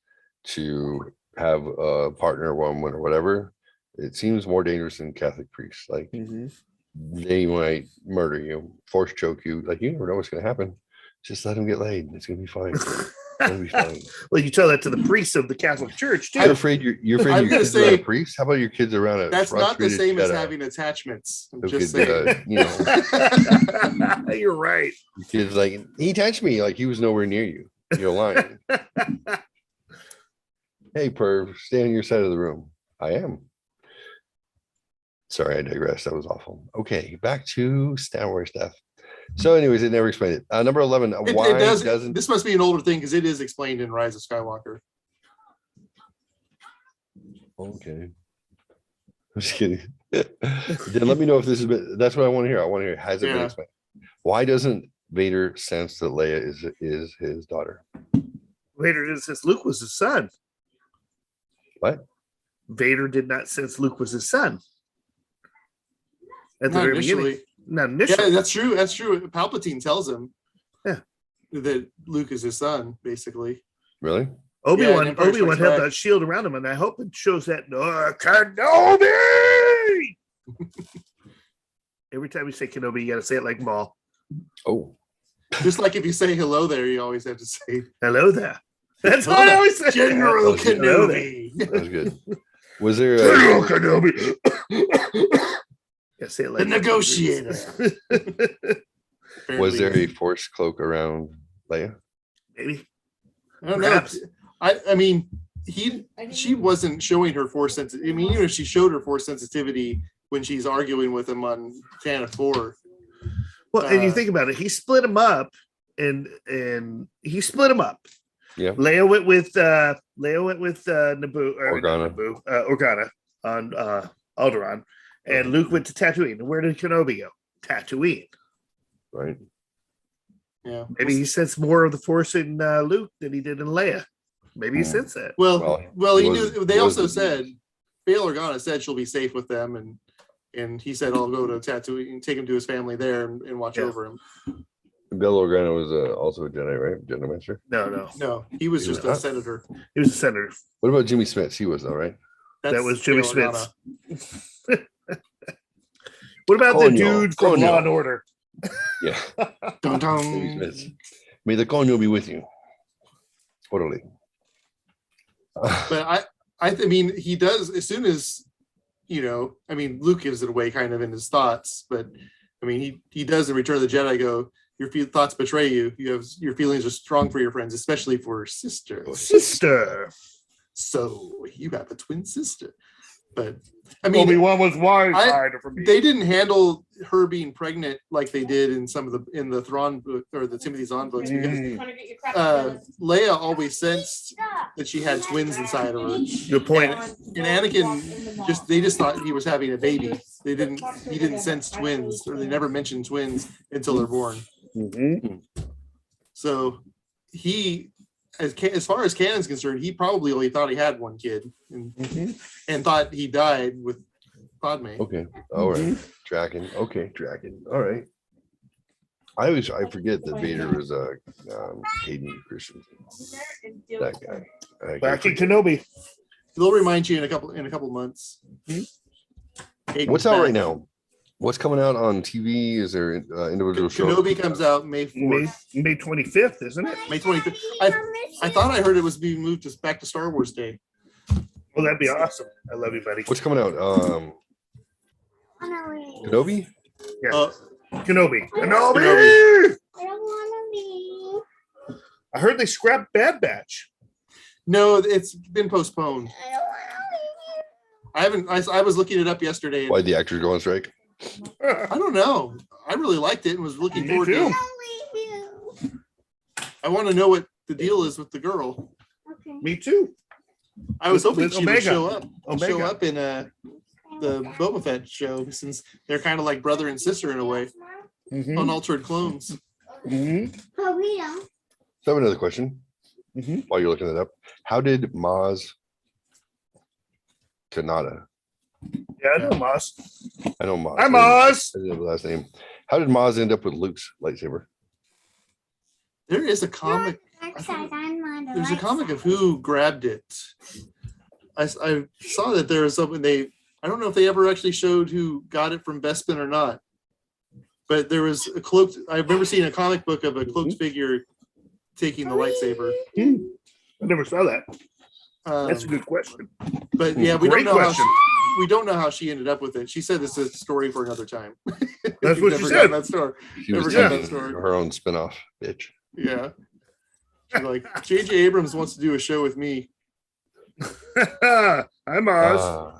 to have a partner, woman, or whatever. It seems more dangerous than Catholic priests. Like Mhm. they might murder you, force choke you. Like you never know what's going to happen. Just let him get laid. It's going to be fine. It's going to be fine. Well, you tell that to the priests of the Catholic Church too. You're afraid you're afraid I'm your gonna kids around say- a priest? How about your kids around a That's not the frustrated same as Jedi having attachments. I'm who just could, saying. You're right. your kids like he touched me like he was nowhere near you. You're lying. Hey, perv, stay on your side of the room. I am. Sorry, I digress. That was awful. Okay, back to Star Wars stuff. So, anyways, it never explained it. Number 11. Why It does, doesn't this must be an older thing because it is explained in Rise of Skywalker. Okay. I'm just kidding. Then let me know if this has been. That's what I want to hear. I want to hear. Has it been Yeah. explained? Why doesn't Vader sense that Leia is his daughter? Vader didn't sense Luke was his son. What? Vader did not sense Luke was his son. At the Not very beginning. initially. Not Yeah, initially. that's true. That's true. Palpatine tells him Yeah. that Luke is his son, basically. Really? Obi-Wan, Yeah, Empire Obi-Wan Strikes held Back. that shield around him, and I hope it shows that Kenobi. Every time you say Kenobi, you gotta say it like Maul. Oh, Just like if you say hello there, you always have to say Hello there. That's Hello how I there, always say General it. Hello there. Kenobi. that was good. Was there General a, Kenobi. Yeah, say it like The negotiator. was there Apparently. a force cloak around Leia? Maybe. I don't know. Perhaps. I mean, she wasn't showing her force sensitivity. I mean, even if she showed her force sensitivity when she's arguing with him on Tantive 4. Well, and you think about it, he split him up, and he split him up. Yeah. Leia went with Naboo or Organa. Naboo, Organa on Alderaan, and Luke went to Tatooine. Where did Kenobi go? Tatooine. Right. Yeah. Maybe he sensed more of the Force in Luke than he did in Leia. Maybe he sensed that. Well, he was- knew. They also said Bail Organa said she'll be safe with them, and he said I'll go to Tatooine and take him to his family there and watch over him. Bill Organa was also a Jedi, right? Jedi Master. No, he was just a senator. He was a senator. What about Jimmy Smith? He was though, right? That was Jimmy Bail Smith. Organa. What about the Coño, dude from coño. Law and Order? Yeah. Dun, dun. Jimmy Smith. May the coño be with you. Totally. But I mean, he does as soon as I mean, Luke gives it away kind of in his thoughts, but I mean, he does in Return of the Jedi go, your thoughts betray you. Your feelings are strong for your friends, especially for sister. Sister. So you have a twin sister. But I mean, Obi-Wan was wide for me. they didn't handle her being pregnant like they did in some of the Thrawn book or the Timothy Zahn books, because Trying to get your crap together. Leia always sensed that she had twins inside of her. Good point. And Anakin they just thought he was having a baby. He didn't sense twins, or they never mentioned twins until they're born. Mhm. So he, as far as canon's concerned, he probably only thought he had one kid and thought he died with Padme. Okay. All right. Draken. Okay. Draken. All right. I forget that Vader was Hayden Christensen. That guy. Back in Kenobi. They'll remind you in a couple months. Hayden's What's out back. right now? What's coming out on TV? Is there individual shows? Kenobi comes out May 4th. May 25th, isn't it? May 25th. I thought I heard it was being moved back to Star Wars Day. Well, that'd be awesome. I love you, buddy. What's coming out? Kenobi? Yeah. Kenobi. Kenobi. I don't want to be. I heard they scrapped Bad Batch. No, it's been postponed. I don't want to I haven't. I was looking it up yesterday. Why the actors go on strike? I don't know. I really liked it and was looking Me forward too. to it. leave you. I want to know what the deal is with the girl. Okay. Me too. I was hoping With she would Omega. show up. Omega. Show up in the Boba Fett show, since they're kind of like brother and sister in a way, Mhm. unaltered clones. Mhm. Burrito. So I have another question Mhm. while you're looking that up. How did Maz Kanata? Yeah, I know Moss. I know Maz. Hi, Moz. I didn't know the last name. How did Maz end up with Luke's lightsaber? There is a comic. There's a comic of who grabbed it. I saw that there was something I don't know if they ever actually showed who got it from Bespin or not, but there was a cloaked. I remember seeing a comic book of a cloaked figure taking the lightsaber. I never saw that. That's a good question. But yeah, we Great don't know question. we don't know how she ended up with it. She said this is a story for another time. That's We've what she never said. gotten That story. She was Never got that taking story. her own spinoff, bitch. Yeah. She's like, J.J. Abrams wants to do a show with me. Hi, Moz.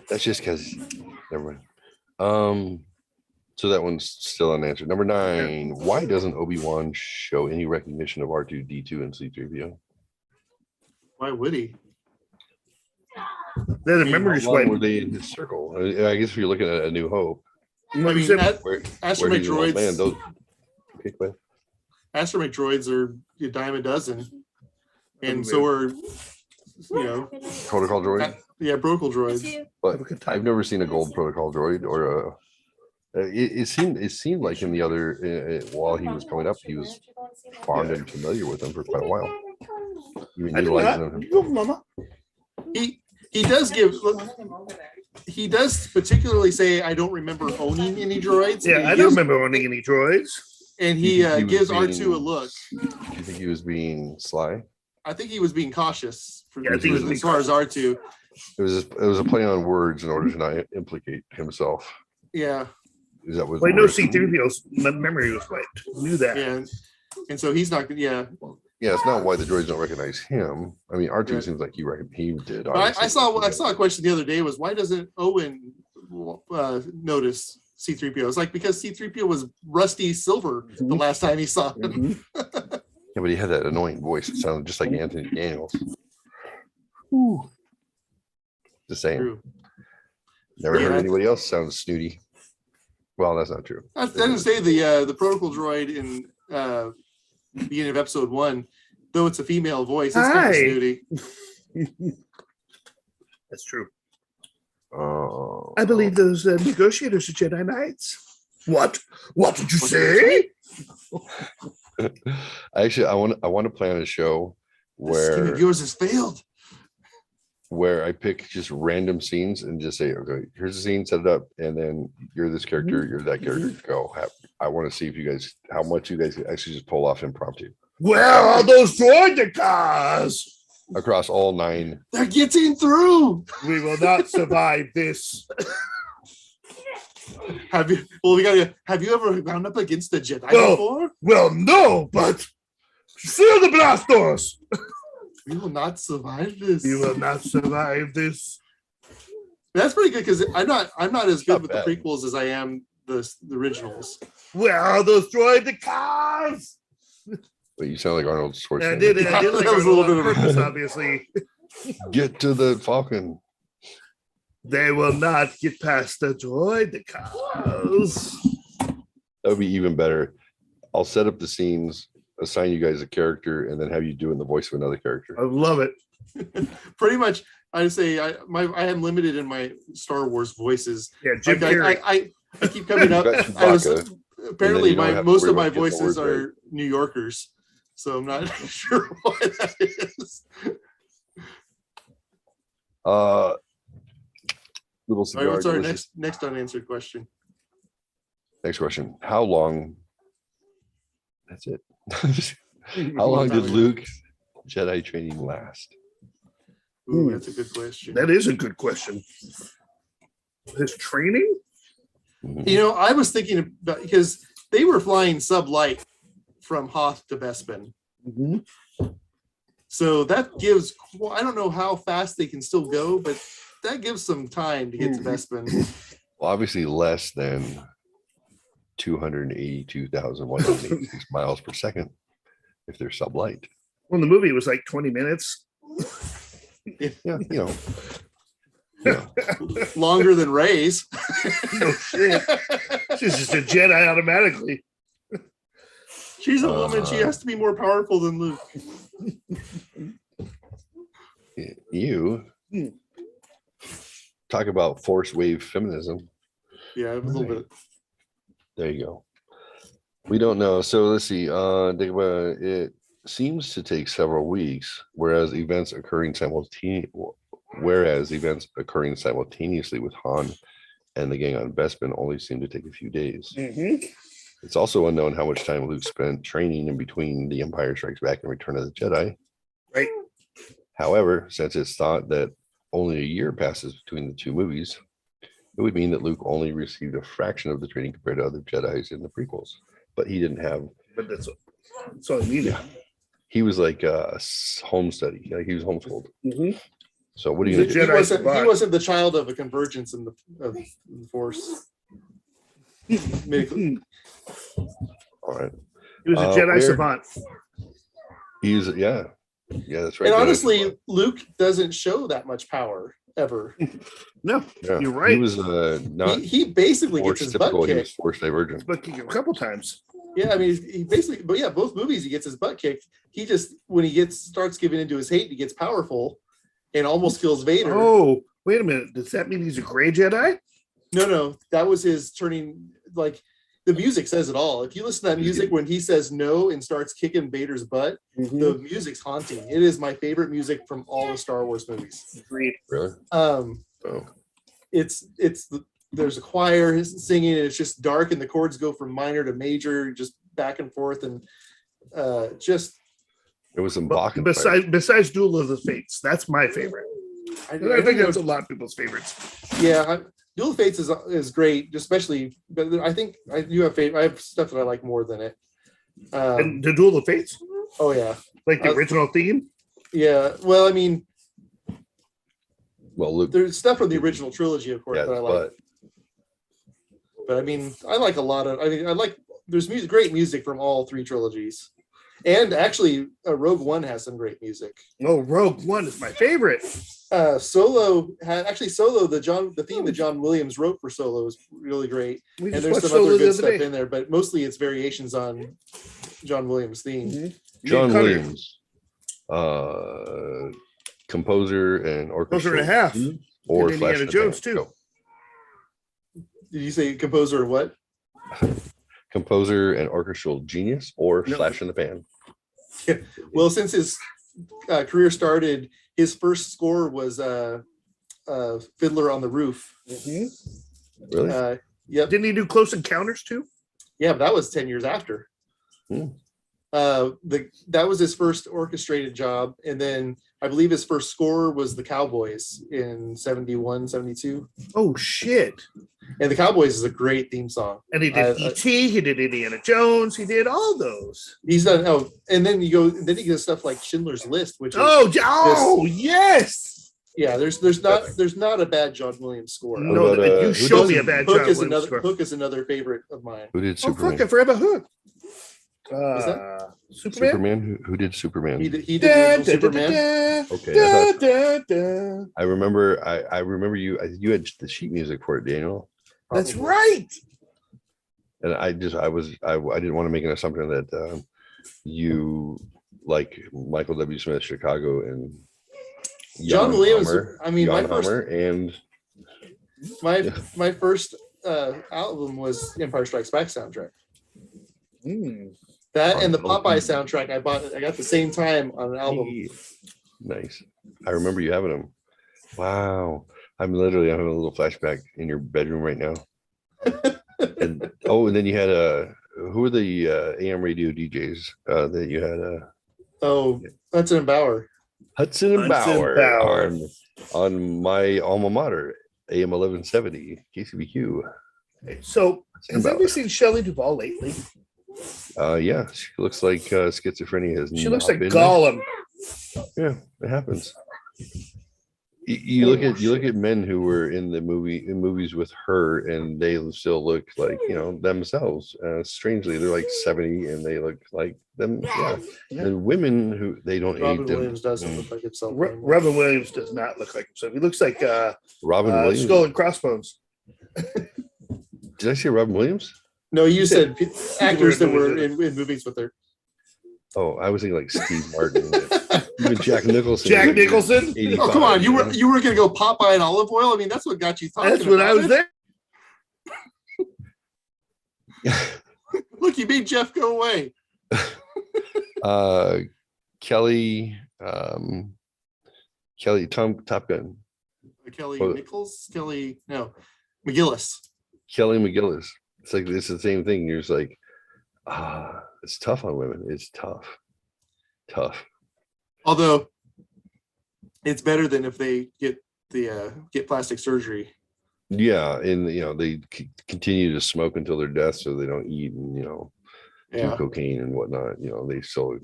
That's just because. Never mind. So that one's still unanswered. Number 9. Why doesn't Obi-Wan show any recognition of R2D2 and C3PO? Why would he? They're the mean, memory How long swipe. were they in his circle? I guess if you're looking at A New Hope, I mean, where astromech he's an old man, droids. those. Okay, go ahead. Astromech droids are a dime a dozen, and so are Protocol droid. Brocal droids. But I've never seen a gold protocol droid or a. It seemed like in the other while he was coming up, he was fond and familiar with them for quite a while. Even I do utilizing not. them. You go, Mama. He does give. He does particularly say, "I don't remember owning any droids." Yeah, And I he don't gives- remember owning any droids. And You he think he was gives being- R2 a look. Do you think he was being sly? I think he was being cautious Yeah, I think he was being as far as R2. It was a play on words in order to not implicate himself. Yeah, Is that what? Well, I know C3PO's memory was wiped. Knew that. yeah. And so he's not. Yeah. Yeah, it's not why the droids don't recognize him. I mean, R2 Right. seems like he did. But I saw a question the other day was why doesn't Owen notice C-3PO? It's like because C-3PO was rusty silver the last time he saw him. Yeah, but he had that annoying voice. It sounded just like Anthony Daniels. Just saying. True. Never Yeah, heard anybody else sound snooty. Well, that's not true. I didn't say the protocol droid in beginning of episode 1, though it's a female voice, it's kind of Hi. snooty. That's true. Oh, I believe those negotiators are Jedi Knights. What? What did you say? Actually, I want to plan a show The scheme where of yours has failed. I pick just random scenes and just say, okay, here's the scene, set it up, and then you're this character, you're that character. Go. I want to see if you guys, how much you guys actually just pull off impromptu Where are those droidicas? across all 9. They're getting through. We will not survive this. Have you ever gone up against a Jedi No. before? Well, no, but seal the blast doors. We will not survive this. You will not survive this. That's pretty good because I'm not as good Not with bad. the prequels as I am the originals. Where are those droidicas? But you sound like Arnold I Schwarzenegger. did it. I did like That was a Arnold little on bit of a- purpose, obviously. Get to the Falcon. They will not get past the droidicas. That would be even better. I'll set up the scenes, assign you guys a character, and then have you do it in the voice of another character. I love it. Pretty much, I say I am limited in my Star Wars voices. Yeah, Jim Like, Carrey. I keep coming up. That's I was Chewbacca, apparently you don't have to most worry of my about getting the voices words right. are New Yorkers, so I'm not sure why that is. Little All cigar. right, what's our delicious. next unanswered question? Next question. How long? That's it. How long did Luke's Jedi training last? Ooh, that's a good question. That is a good question. His training? Mhm. You know, I was thinking about because they were flying sublight from Hoth to Bespin. So that gives, I don't know how fast they can still go, but that gives some time to get to Bespin. Well, obviously less than 282,186 miles per second if they're sublight. Well, the movie was like 20 minutes. Yeah, you know. Yeah. Longer than Ray's. No shit. She's just a Jedi automatically. She's a woman. She has to be more powerful than Luke. You talk about force wave feminism. Yeah, a little bit. There you go. We don't know. So let's see. It seems to take several weeks, whereas events occurring simultaneously with Han and the gang on Bespin only seem to take a few days. It's also unknown how much time Luke spent training in between The Empire Strikes Back and Return of the Jedi. Right. However, since it's thought that only a year passes between the two movies, it would mean that Luke only received a fraction of the training compared to other Jedis in the prequels. But he didn't have. But that's all I needed. He was like a home study. Like he was homeschooled. So what are you He's a gonna do? Jedi. He wasn't the child of a convergence in the Force. All right. He was a Jedi where- savant. He's yeah, that's right. And Jedi honestly, savant. Luke doesn't show that much power ever. No, Yeah. you're right. He was not He basically gets force his typical. butt He was kicked. force divergent. but a couple times. Yeah, I mean, he basically, but yeah, both movies he gets his butt kicked. He just when he starts giving into his hate, he gets powerful and almost kills Vader. Oh, wait a minute. Does that mean he's a gray Jedi? No, that was his turning. Like the music says it all. If you listen to that music when he says no and starts kicking Vader's butt, the music's haunting. It is my favorite music from all the Star Wars movies. Agreed. Really? Oh. There's a choir singing and it's just dark and the chords go from minor to major, just back and forth and just. It was some Bach. Besides Duel of the Fates, that's my favorite. I think that's a lot of people's favorites. Yeah, Duel of Fates is great, especially. But I think I have stuff that I like more than it. And the Duel of Fates? Oh yeah, Like the original theme? Yeah. Well, I mean, Well, Luke, there's stuff from the original trilogy, of course, yeah, that I like. But I mean, I like a lot of. I mean, I like. There's music, great music from all three trilogies, and actually, Rogue One has some great music. Oh, Rogue One is my favorite. Solo the theme that John Williams wrote for Solo is really great, We and just there's watched some other Solo the good other stuff day. in there, but mostly it's variations on John Williams' theme. Mm-hmm. John Connor, Williams, composer and orchestral, Closer and a half. or And Flash Indiana in the Jones, Pan. too. Go. Did you say composer or what? Composer and orchestral genius, or No. Flash in the Pan. Well, since his career started, his first score was Fiddler on the Roof. Mhm. Really? Yep. Didn't he do Close Encounters too? Yeah, but that was 10 years after. Hmm. That was his first orchestrated job. And then I believe his first score was the Cowboys in 71, 72. Oh shit! And the Cowboys is a great theme song. And he did E.T. He did Indiana Jones. He did all those. He's done. Oh, and then you get stuff like Schindler's List, which is Yes. yeah. There's not a bad John Williams score. No, about, you who show does me a it? bad Hook John is Williams another score. Hook is another favorite of mine. Who did Oh Superman? fuck! I forgot about Hook. that? Superman. Superman? Who did Superman? He did the original Superman. Okay, I remember. I remember you. You had the sheet music for it, Daniel. That's Probably. right. And I didn't want to make an assumption that you like Michael W. Smith, Chicago, and John Jan Williams. Hammer, I mean, Jan Hammer, and my first album was Empire Strikes Back soundtrack. That and the Popeye soundtrack I got the same time on an album. Nice. I remember you having them. Wow. I'm having a little flashback in your bedroom right now. and then you had who were the AM radio DJs that you had? Hudson and Bauer. Hudson and Bauer, Bauer. on my alma mater, AM 1170 KCBQ. So, Hudson has and anybody seen Shelley Duvall lately? Yeah, she looks like schizophrenia has. She looks not like been there. Gollum. Yeah, it happens. You look at men who were in movies with her, and they still look like themselves. Strangely, they're like 70, and they look like them. Yeah, and women who they don't Robin age them. Williams doesn't look like himself. Robin Williams does not look like himself. He looks like Robin Williams. Skull and Crossbones. Did I say Robin Williams? No, you said actors that were in movies with her. Oh, I was thinking like Steve Martin, even Jack Nicholson. Jack Nicholson. 85, Oh, come on! You were gonna go Popeye and olive oil. I mean, that's what got you talking. That's when I was there. Look, you made Jeff go away. Kelly, Top Gun. Kelly Oh. Nichols, McGillis. Kelly McGillis. It's the same thing. You're just like, it's tough on women. It's tough. Although it's better than if they get plastic surgery. Yeah, and they continue to smoke until their death, so they don't eat and do cocaine and whatnot. They still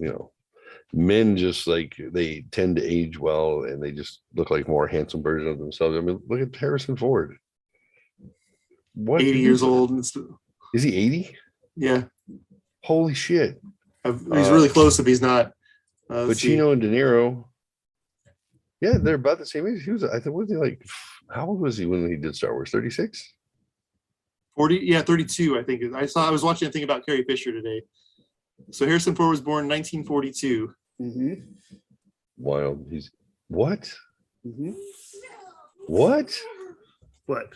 men just like they tend to age well, and they just look like more handsome versions of themselves. I mean, look at Harrison Ford. What 80 years old. And is he 80? Yeah. Holy shit. He's really close if he's not. Pacino and De Niro. Yeah, they're about the same age. Was he like, how old was he when he did Star Wars? 36? 40? Yeah, 32, I think. I was watching a thing about Carrie Fisher today. So Harrison Ford was born in 1942. Mm-hmm. Wild. He's what? Mm-hmm. What? What?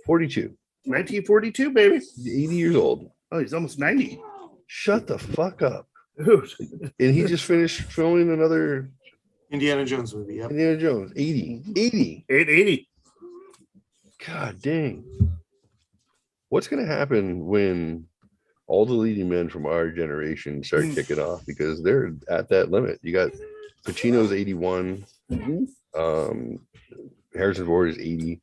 42. 1942, baby. He's 80 years old. Oh, he's almost 90. Shut the fuck up. Dude. And he just finished filming another Indiana Jones movie. Yep. Indiana Jones. 80. 880. God dang. What's going to happen when all the leading men from our generation start kicking off? Because they're at that limit. You got Pacino's 81. Mm-hmm. Harrison Ford is 80.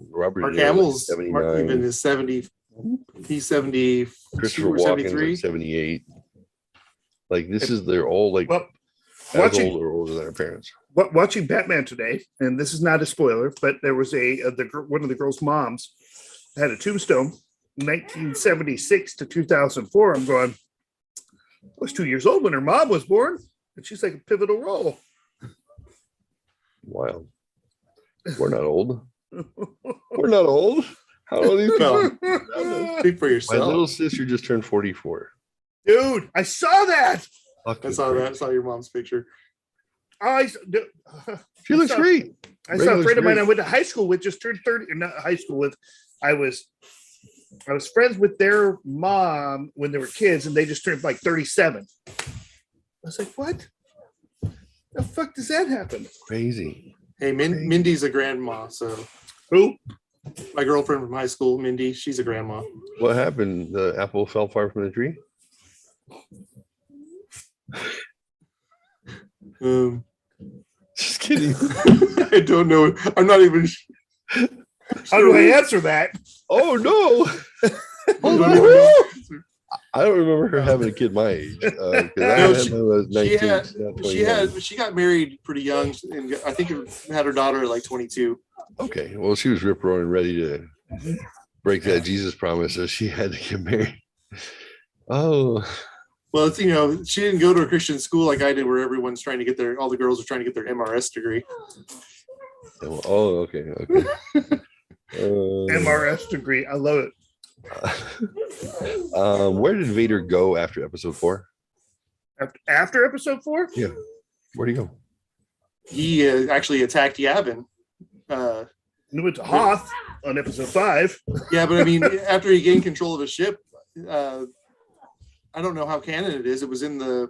Robert Mark De Niro Hamill's 79. even is 70. He's 70. Christopher Walken is 78. Like this is they're all like Well, as watching old or older than their parents. watching Batman today, and this is not a spoiler, but there was one of the girls' moms had a tombstone, 1976 to 2004. I'm going, I was 2 years old when her mom was born, and she's like a pivotal role. Wild. We're not old. We're not old. How old are these people? Well, speak for My yourself. little sister just turned 44. Dude, I saw that. I saw that. I saw your mom's picture. She looks great. I Ray saw a looks friend of mine great. I went to high school with just turned 30, or not high school with. I was friends with their mom when they were kids, and they just turned like 37. I was like, what? The fuck does that happen? Crazy. Hey, Mindy's a grandma. So Who? my girlfriend from high school, Mindy, she's a grandma. What happened? The apple fell far from the tree? Just kidding. I don't know. I'm not even. How do I answer that? Oh no. I don't even know. I don't remember her having a kid my age. 'Cause I No, had mine when I was 19, not 29. She got married pretty young, and I think had her daughter at like 22. Okay. Well, she was rip roaring ready to break that Jesus promise, so she had to get married. Oh, Well, it's, she didn't go to a Christian school like I did, where everyone's trying to get all the girls are trying to get their MRS degree. oh, okay, okay. MRS degree. I love it. Where did Vader go after episode 4? After episode 4? Yeah. Where'd he go? He actually attacked Yavin. He went to Hoth on episode 5. Yeah, but I mean, after he gained control of his ship, I don't know how canon it is. It was in the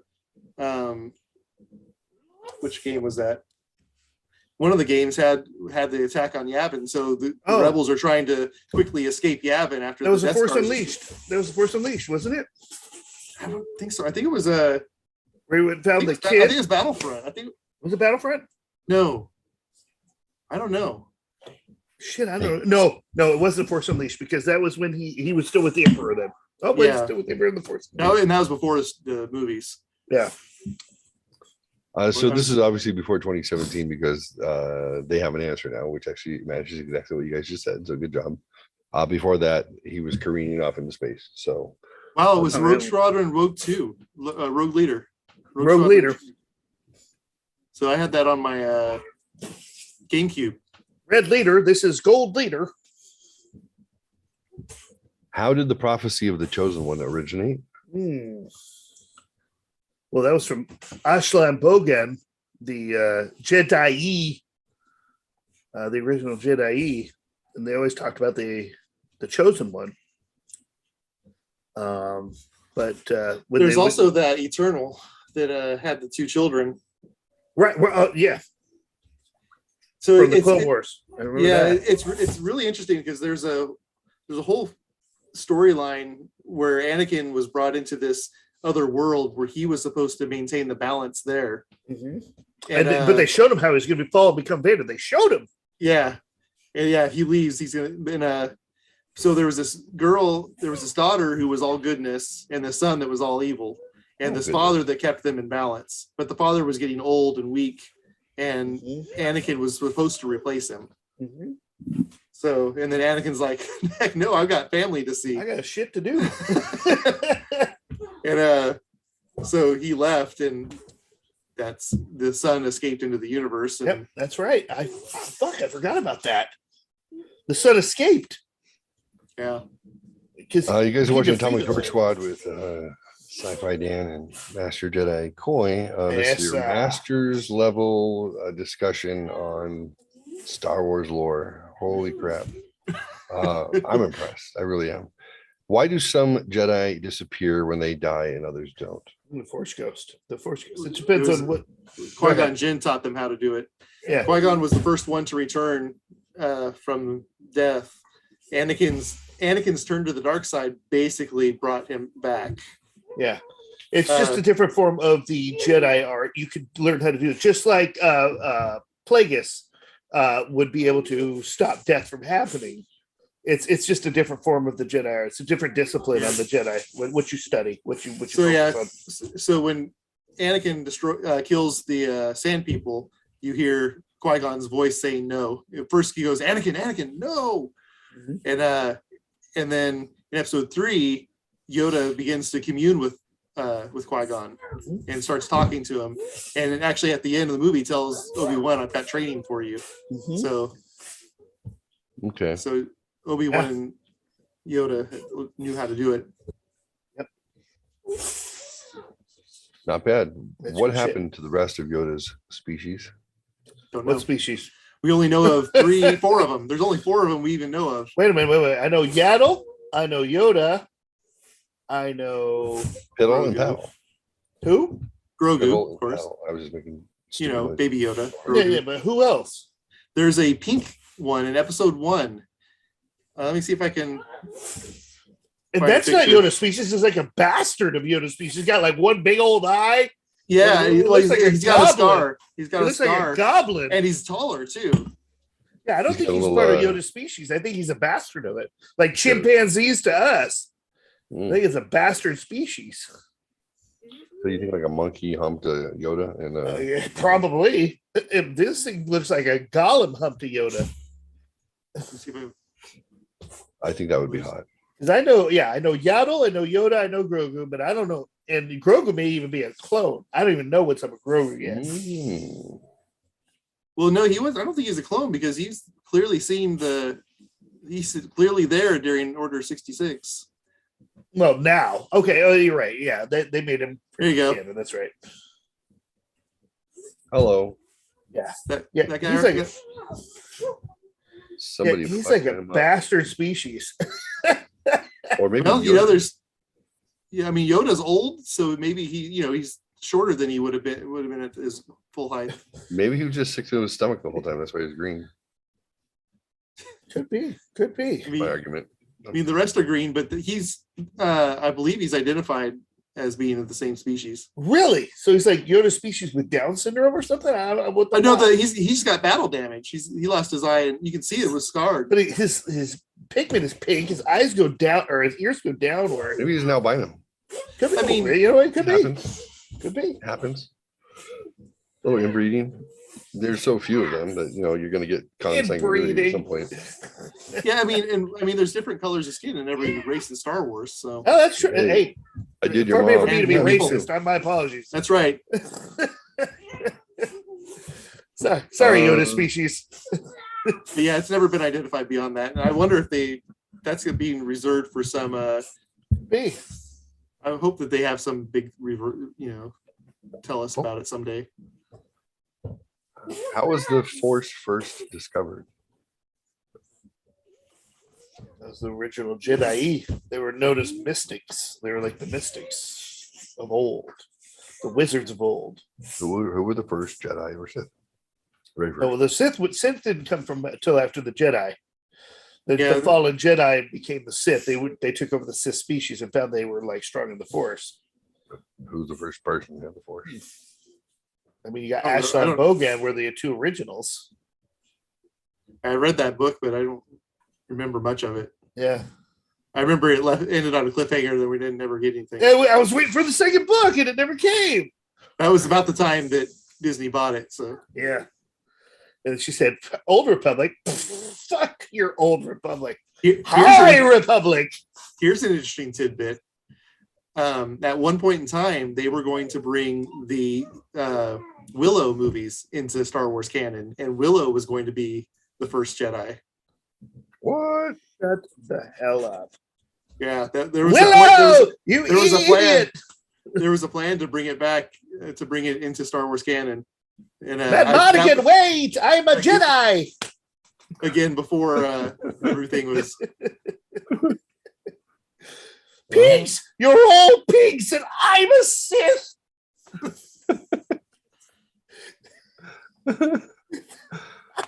which game was that? One of the games had the attack on Yavin, so the rebels are trying to quickly escape Yavin after That was the the Death Force Stars. Unleashed. That was the Force Unleashed, wasn't it? I don't think so. I think it was Where he went and found the I kid. think it's Battlefront. I think Was it Battlefront? no. I don't know. Shit, I don't know. No, it wasn't Force Unleashed, because that was when he was still with the Emperor then. Oh, wait, he's Yeah. still with the Emperor in the Force. No, and that was before the movies. Yeah. So this is obviously before 2017 because they have an answer now, which actually matches exactly what you guys just said. So good job. Before that, he was careening off into space. So Wow, it was Oh, Rogue really? Squadron, Rogue 2, Rogue Leader. Rogue Squadron Leader. 2. So I had that on my GameCube. Red Leader. This is Gold Leader. how did the prophecy of the chosen one originate? Well, that was from Ashlan Bogan, the Jedi, the original Jedi, and they always talked about the chosen one. But when There's they also that Eternal that had the 2 children. right, well, yeah, So from the it's, Clone Wars. I remember that. it's really interesting because there's a whole storyline where Anakin was brought into this other world where he was supposed to maintain the balance there. Mhm. And, But they showed him how he's going to fall and become Vader. They showed him. yeah, and yeah, if he leaves, he's gonna. So there was this daughter who was all goodness, and this son that was all evil, and Oh, this goodness. father that kept them in balance. But the father was getting old and weak, and Mhm. Anakin was supposed to replace him. Mhm. So, and then Anakin's like, "Heck no, I've got family to see." I got shit to do. And so he left, and that's the son escaped into the universe. And Yep, that's right. I forgot about that. The son escaped yeah, because You guys are he watching defeated Atomic Dork him. Squad with Sci-Fi Dan and Master Jedi Koi. This Yes, is your master's level discussion on Star Wars lore. Holy crap. I'm impressed. I really am. Why do some Jedi disappear when they die and others don't? The Force Ghost. The Force Ghost. It depends on what. Qui-Gon Jinn taught them how to do it. Yeah. Qui-Gon was the first one to return from death. Anakin's turn to the dark side basically brought him back. Yeah. It's just a different form of the Jedi art. You could learn how to do it. Just like Plagueis would be able to stop death from happening. It's just a different form of the Jedi. It's a different discipline on the Jedi. What you study, what you So yeah, focus on. so when Anakin kills the Sand People, you hear Qui-Gon's voice saying no. At first he goes, Anakin, no. Mhm. And then in episode 3, Yoda begins to commune with Qui-Gon and starts talking to him. And actually at the end of the movie tells Obi-Wan, I've got training for you. Mhm. So Okay. so Obi-Wan and Yoda knew how to do it. Not bad. That's What good shit. happened to the rest of Yoda's species? Don't know. What species? We only know of 4 of them. There's only 4 of them we even know of. Wait a minute. Wait. I know Yaddle. I know Yoda. I know Piddle and Grogu. Paddle. who? Grogu, Piddle of course. and Paddle. I was just making. You know, stupid Baby Yoda. Yeah, Grogu. yeah, but who else? There's a pink one in episode 1. Let me see if I can. And Find a that's not picture. Yoda species. It's like a bastard of Yoda species. He's got like one big old eye. Yeah, It he- looks well, he's, like a he's got a goblin. scar. He's He got a looks like a scar, goblin. and he's taller too. Yeah, I don't He's think got a he's little, part of Yoda's species. I think he's a bastard of it. Like chimpanzees to us. I Mm. think it's a bastard species. So you think like a monkey humped a Yoda and Yeah, probably. If this thing looks like a golem hump to Yoda. Let's see if I- I think that would be hot. Because I know Yaddle, I know Yoda, I know Grogu, but I don't know. And Grogu may even be a clone. I don't even know what's up with Grogu yet. Mm. Well, no, he was. I don't think he's a clone because he's clearly seen he's clearly there during Order 66. Well, now. Okay. Oh, you're right. Yeah, they made him. There you go. Yeah, that's right. Hello. That Yeah, that guy. he's like Somebody. he's like a fucking him up. bastard species. Or maybe. Well, you know, Yoda- there's. Yeah, I mean, Yoda's old, so maybe he's shorter than he would have been at his full height. Maybe he was just sick to his stomach the whole time. That's why he's green. Could be. Could be. I My mean, argument. the rest are green, but I believe he's identified as being of the same species. Really? So he's like Yoda species with Down syndrome or something? I don't know what the I know fuck. that he's got battle damage. He lost his eye, and you can see it was scarred. But his pigment is pink. His eyes go down, or his ears go downward. Maybe he's an albino. Could be. I mean, you know, it could It be. happens. Could be. Happens. Little inbreeding. There's so few of them that you're going to get consanguinity at some point. Yeah, I mean, there's different colors of skin in every race in Star Wars. So Oh, that's true. Hey, Hey, I did your far be it mom. for me to be Yeah, me racist. My apologies. that's right. Sorry, Yoda species. But yeah, it's never been identified beyond that. And I wonder if that's being reserved for some. Me. I hope that they have some big tell us about it someday. How was the Force first discovered? That was the original Jedi. They were known as mystics. They were like the mystics of old, the wizards of old. Who were the first Jedi or Sith? Very Oh, well, first. the Sith didn't come from until after the Jedi. The Yeah. fallen Jedi became the Sith. They took over the Sith species and found they were like strong in the Force. Who's the first person to have the Force? I mean, you got I don't- Ashton I and don't- Bogan were the two originals. I read that book, but I don't remember much of it. Yeah. I remember it ended on a cliffhanger that we didn't never get anything. I was waiting for the second book and it never came. That was about the time that Disney bought it. So Yeah. And she said, Old Republic. Fuck your Old Republic. here's High Republic. an interesting tidbit. At one point in time, they were going to bring the Willow movies into Star Wars canon, and Willow was going to be the first Jedi. What? Shut the hell up. Yeah, there was Willow! You there was a plan. idiot! There was a plan to bring it back, to bring it into Star Wars canon. And Matt that Monaghan, was, wait! I'm a Jedi! again, before everything was. Pigs! You're all pigs, and I'm a Sith!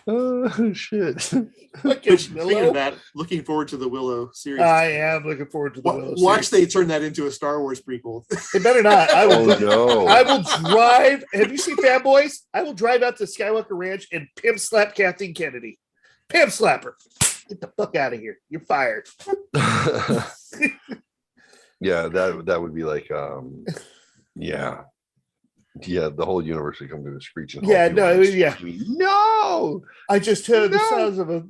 Oh shit. Fucking But speaking Willow. of that, looking forward to the Willow series. I am looking forward to the Willow Watch series. they turn that into a Star Wars prequel. They better not. I Oh will. no. I will drive. Have you seen Fanboys? I will drive out to Skywalker Ranch and pimp slap Kathleen Kennedy. Pimp slap her. Get the fuck out of here. You're fired. Yeah, that would be like, yeah, the whole universe would come to a screeching halt. Yeah, People no, would yeah. scream, no, I just heard the No. sounds of a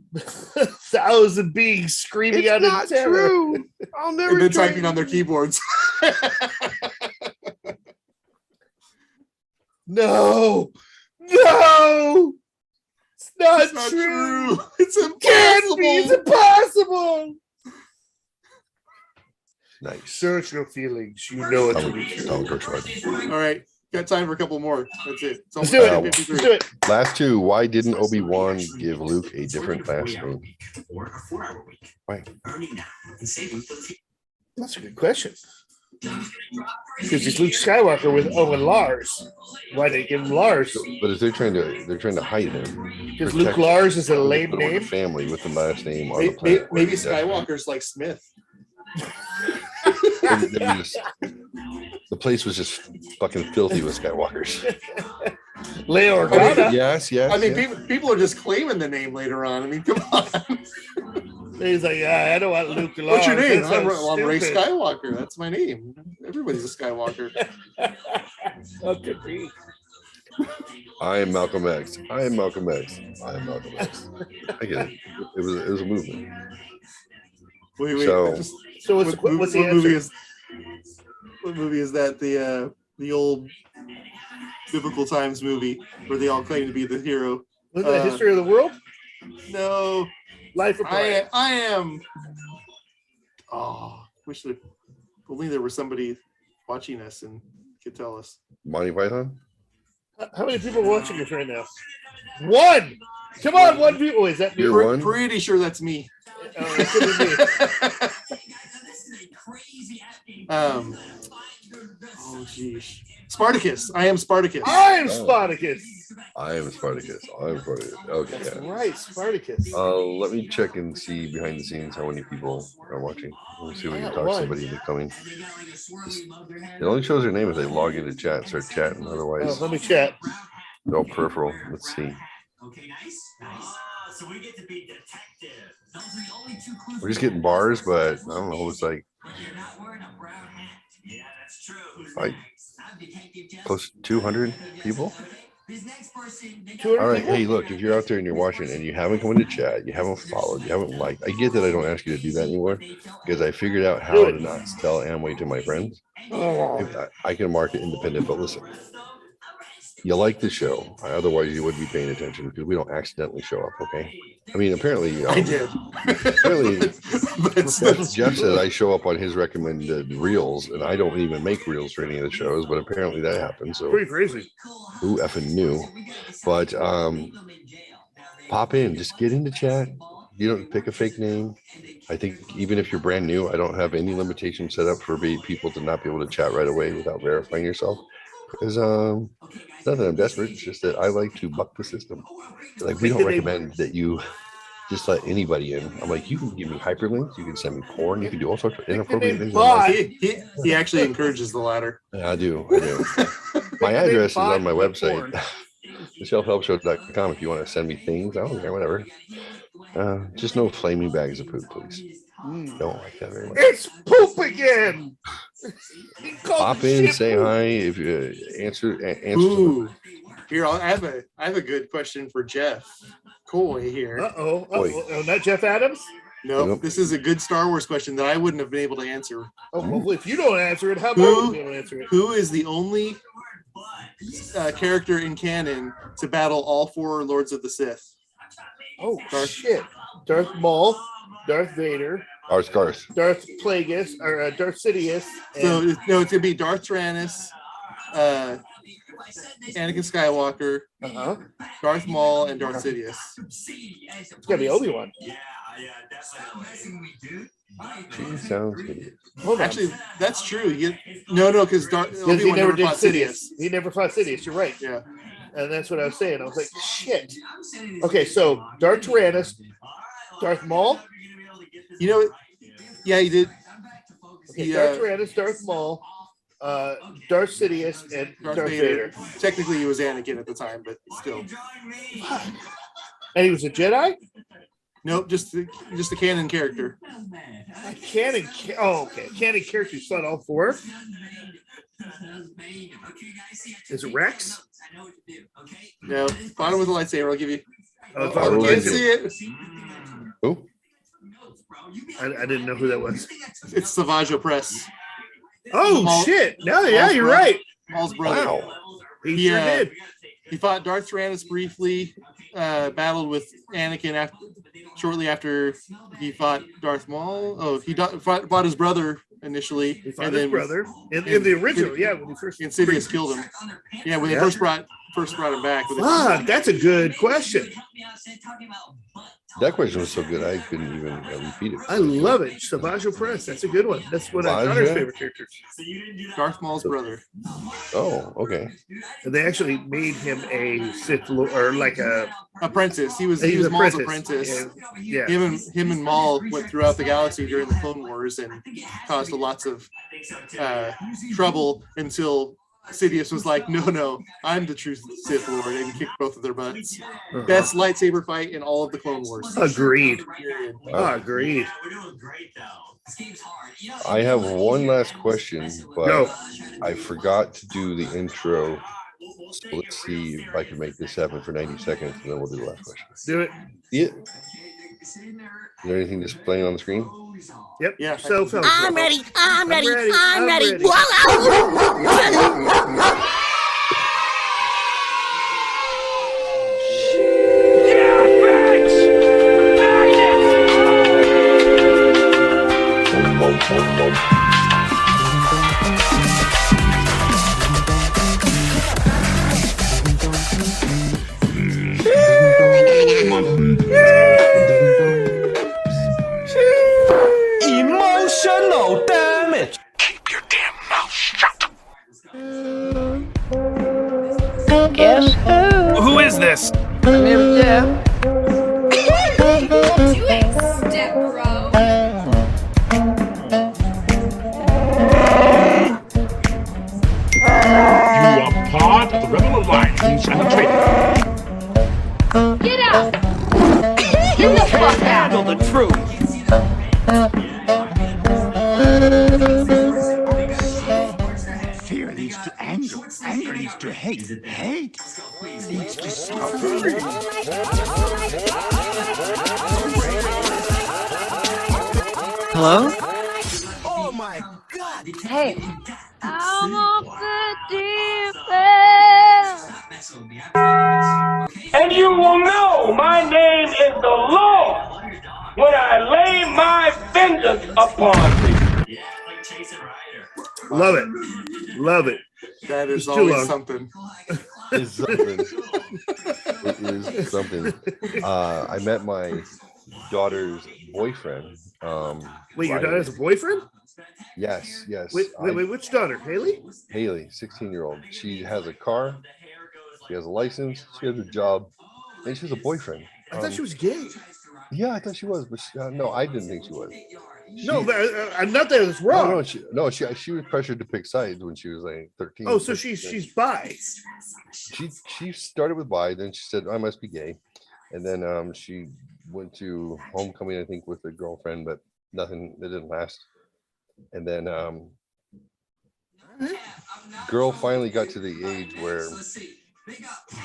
thousand beings screaming it's out not in terror. true. I'll never. And then join typing on their you." keyboards. No, no, it's not, It's not true. true. It's Can't be. It's impossible. impossible. Nice. Search your feelings. You know it to Tom- be true. Tom Kirkland. All right. Got time for a couple more. That's it. It's Let's almost do it. 53. Let's do it. Last two. Why didn't Obi-Wan give Luke a different last name? Why? That's a good question. Because he's Luke Skywalker with Owen Lars. Why did they give him Lars? But if they're trying to hide him. Because Luke Lars is a lame Put him with name. the family with the last name on the planet. Maybe Skywalker's like Smith. The place was just fucking filthy with Skywalkers. Leo Organa. Yes. I mean, yes. people are just claiming the name later on. I mean, come on. He's like, yeah, I don't want Luke Lars. What's your name? That I'm, sounds I'm Ray stupid." Skywalker. That's my name. Everybody's a Skywalker. That could be. I am Malcolm X. I am Malcolm X. I am Malcolm X. I get it. It was a movement. Wait. So- So what's the movie answer? what movie is that? The old biblical times movie where they all claim to be the hero. Was it the history of the world? No, Life of Brian. I am. Oh, wish that only there was somebody watching us and could tell us. Monty Python? How many people are watching us right now? One. Come on, one people. Is that me? You're one? Pretty sure that's me. It could be me. Oh geez, Spartacus. I am Spartacus. I'm Oh. Spartacus. I am Spartacus. I'm Spartacus. Okay. That's yeah. right, Spartacus. Let me check and see behind the scenes how many people are watching. Let's see if we can talk somebody into coming. It only shows their name if they log into chat and start chatting. Oh, Otherwise, let me chat. no peripheral. Let's see. Okay, nice. So we get to be detective. Those are the only two clues. We're just getting bars, but I don't know. It's like You're not wearing a brown hat. Yeah, that's true. Who's Like, next? I'm Detective Justice. close to 200 people. This next person. 200 All right. people? Hey, look, if you're out there and you're watching and you haven't come into chat, you haven't followed, you haven't liked, I get that I don't ask you to do that anymore because I figured out how to not sell Amway to my friends. Oh, I can market independent, but listen, you like the show. Otherwise, you wouldn't be paying attention because we don't accidentally show up. Okay. I mean, apparently, I did. Apparently, But Jeff said I show up on his recommended reels, and I don't even make reels for any of the shows. But apparently, that happens. So pretty crazy. who effing knew? But pop in, just get into chat. You don't pick a fake name. I think even if you're brand new, I don't have any limitation set up for people to not be able to chat right away without verifying yourself. Because it's not that I'm desperate. It's just that I like to buck the system. Like we don't recommend that you just let anybody in. I'm like, you can give me hyperlinks, you can send me porn, you can do all sorts of inappropriate things. I'm like, he actually encourages the latter. yeah, I do. My address is on my website, theselfhelpshow.com. If you want to send me things, I don't care, whatever. Just no flaming bags of poop, please. Don't like that very much. It's poop again. He called Pop it in, shit say poop. hi. If you answer. Ooh, here I have a good question for Jeff Coy here. Uh-oh. Boy. Oh, not Jeff Adams? No, Nope. this is a good Star Wars question that I wouldn't have been able to answer. Oh, well, if you don't answer it, how about Who- you don't answer it? Who is the only character in canon to battle all four Lords of the Sith? Oh, Darth- shit. Darth Maul, Darth Vader, Garth. Darth Plagueis, or Darth Sidious. So And, no, it's gonna be Darth Tyrannus, Anakin Skywalker, uh-huh. Darth Maul, and Darth Sidious. It's got to be Obi-Wan. Yeah, definitely. She sounds good. Hold on. Actually, that's true. No, because Because he Obi-Wan never never did fought Sidious. Sidious. He never fought Sidious. You're right. Yeah. And that's what I was saying. I was like, shit. Okay, so Darth Tyrannus, Darth Maul. You know, yeah, he did. Okay, He, Darth Tyrannus, Darth Maul, Darth Sidious, and Darth Vader. Technically, he was Anakin at the time, but still. And he was a Jedi? Nope, just the canon character. A canon. Oh, okay. Canon character. You saw all four. Is it Rex? No, bottom with a lightsaber. I'll give you. Oh, Oh, I can't see it. Oh, I didn't know who that was. It's Savage Press. Oh Maul- shit! No, yeah, Maul's you're brother. right. Maul's brother. wow. He sure did. He fought Darth Tyrannus briefly, battled with Anakin shortly after he fought Darth Maul. Oh, he fought his brother initially. He fought his brother in the original. Yeah, when he first. Insidious killed him. Yeah, when they first brought him back. Fuck, that's a good question. That question was so good, I couldn't even repeat it. I love it. Savage Press. That's a good one. That's one of Connor's favorite characters. Darth Maul's brother. Oh, okay. And they actually made him a Sith Lord, or like a apprentice. He was he's Maul's apprentice. Yeah. Him and Maul went throughout the galaxy during the Clone Wars and caused lots of trouble until Sidious was like, no, I'm the true Sith Lord, and kicked both of their butts. Best lightsaber fight in all of the Clone Wars. Agreed. We're Agreed. doing great though. This game's hard. I have one last question, but Go. I forgot to do the intro. So let's see if I can make this happen for 90 seconds, and then we'll do the last question. Do it. Yeah. Is there anything displaying on the screen? Yep. Yeah. So, fellas, I'm ready. I'm ready. ready. I'm I'm ready. ready. Emotional damage. Guess who? Who is this? My name's Jeff. Step bro. You are part of the Rebel Alliance and a traitor. Get out! Get the fuck out! Handle the truth. Fear leads to anger. Anger leads to hate. Hate leads to suffering. Hello? Oh my God. Hey. I'm off the deep end. And you will know my name is the Lord when I lay my vengeance upon thee. Yeah, like chasing Ryder. love it. Love it. That is It's too long. always something. It's something. It is something. I met my daughter's boyfriend. Wait, your Friday. daughter has a boyfriend? Yes. Wait, which daughter? Haley? Haley, 16-year-old. She has a car. She has a license. She has a job, and she has a boyfriend. I thought she was gay. Yeah, I thought she was, but no, I didn't think she was. No, but not that it's wrong. No, she was pressured to pick sides when she was like 13. Oh, so she's bi. She started with bi, then she said I must be gay, and then she went to homecoming, I think, with a girlfriend, but nothing. It didn't last. And then girl finally got to the age where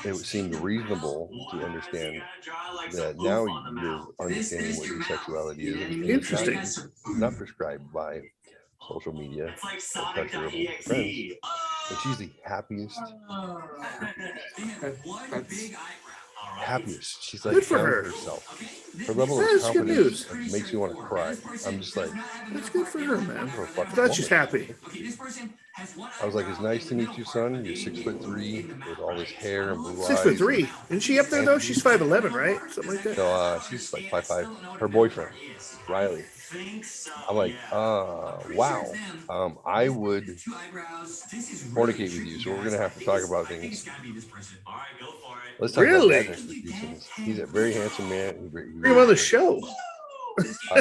it seemed reasonable to understand that now you're understanding what your sexuality is. And it's Interesting. not prescribed by social media or pleasurable friends. And she's the happiest. Happiest. She's like Good for found her. herself. Her level of That's good confidence makes me want to cry. I'm just like, That's good for her, man. for a I fucking thought she's woman. happy. I was like, it's nice to meet you, son. You're 6'3" with all this hair and blue eyes. 6'3". Isn't she up there though? She's 5'11", right? Something like that. No, she's like 5'5". Her boyfriend, Riley. I'm like, wow. I would fornicate with you, so we're gonna have to talk about things. Let's talk Really? about that institutions. He's a very handsome man. Bring him on the show.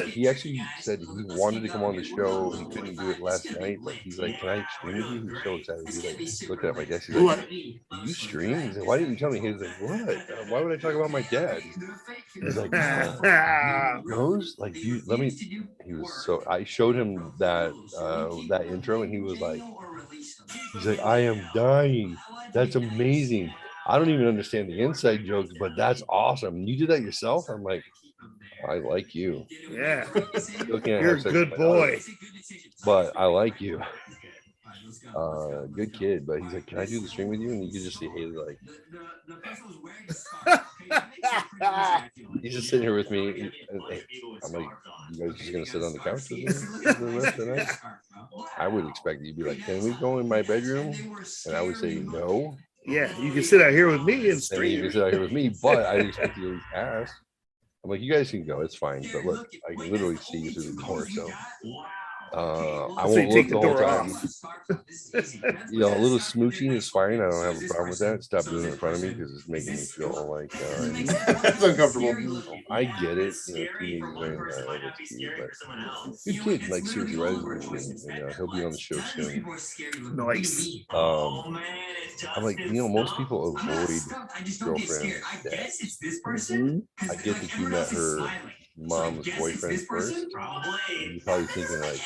He actually said he wanted to come on the show. He couldn't do it last night, but he's like, "Can I stream with you?" He's so excited. He like looked at my desk. He's like, "Do you stream?" He's like, "Why didn't you tell me?" He was like, "What? Why would I talk about my dad?" He's like, "He goes like you. Let me." He was so. I showed him that that intro, and he was like, "He's like, I am dying. That's amazing. I don't even understand the inside jokes, but that's awesome. You did that yourself?" I'm like, "I like you. Yeah. Still can't You're have a sex good with my daughter, boy. but I like you." Good kid. But he's like, "Can I do the stream with you?" And you could just see Haley like, he's just sitting here with me. I'm like, "You guys just gonna sit on the couch with me for the rest of the night?" I would expect you to be like, "Can we go in my bedroom?" And I would say no. Yeah, you can sit out here with me and And you stream. can sit out here with me, but I expect you to at least ask. I'm like, "You guys can go, it's fine." But look, I can literally see you through the door, so I So you won't take look the the whole door time. off. You know, a little smooching is fine. I don't have a problem with that. Stop doing it in front of me because it's making me feel like It's uncomfortable. I get it. You know, teenagers are but good kid. Like seriously, right? And he'll be on the show soon. Nice. I'm like, you know, most people avoid girlfriends. I get that you met her mom's boyfriend first. You're probably thinking like,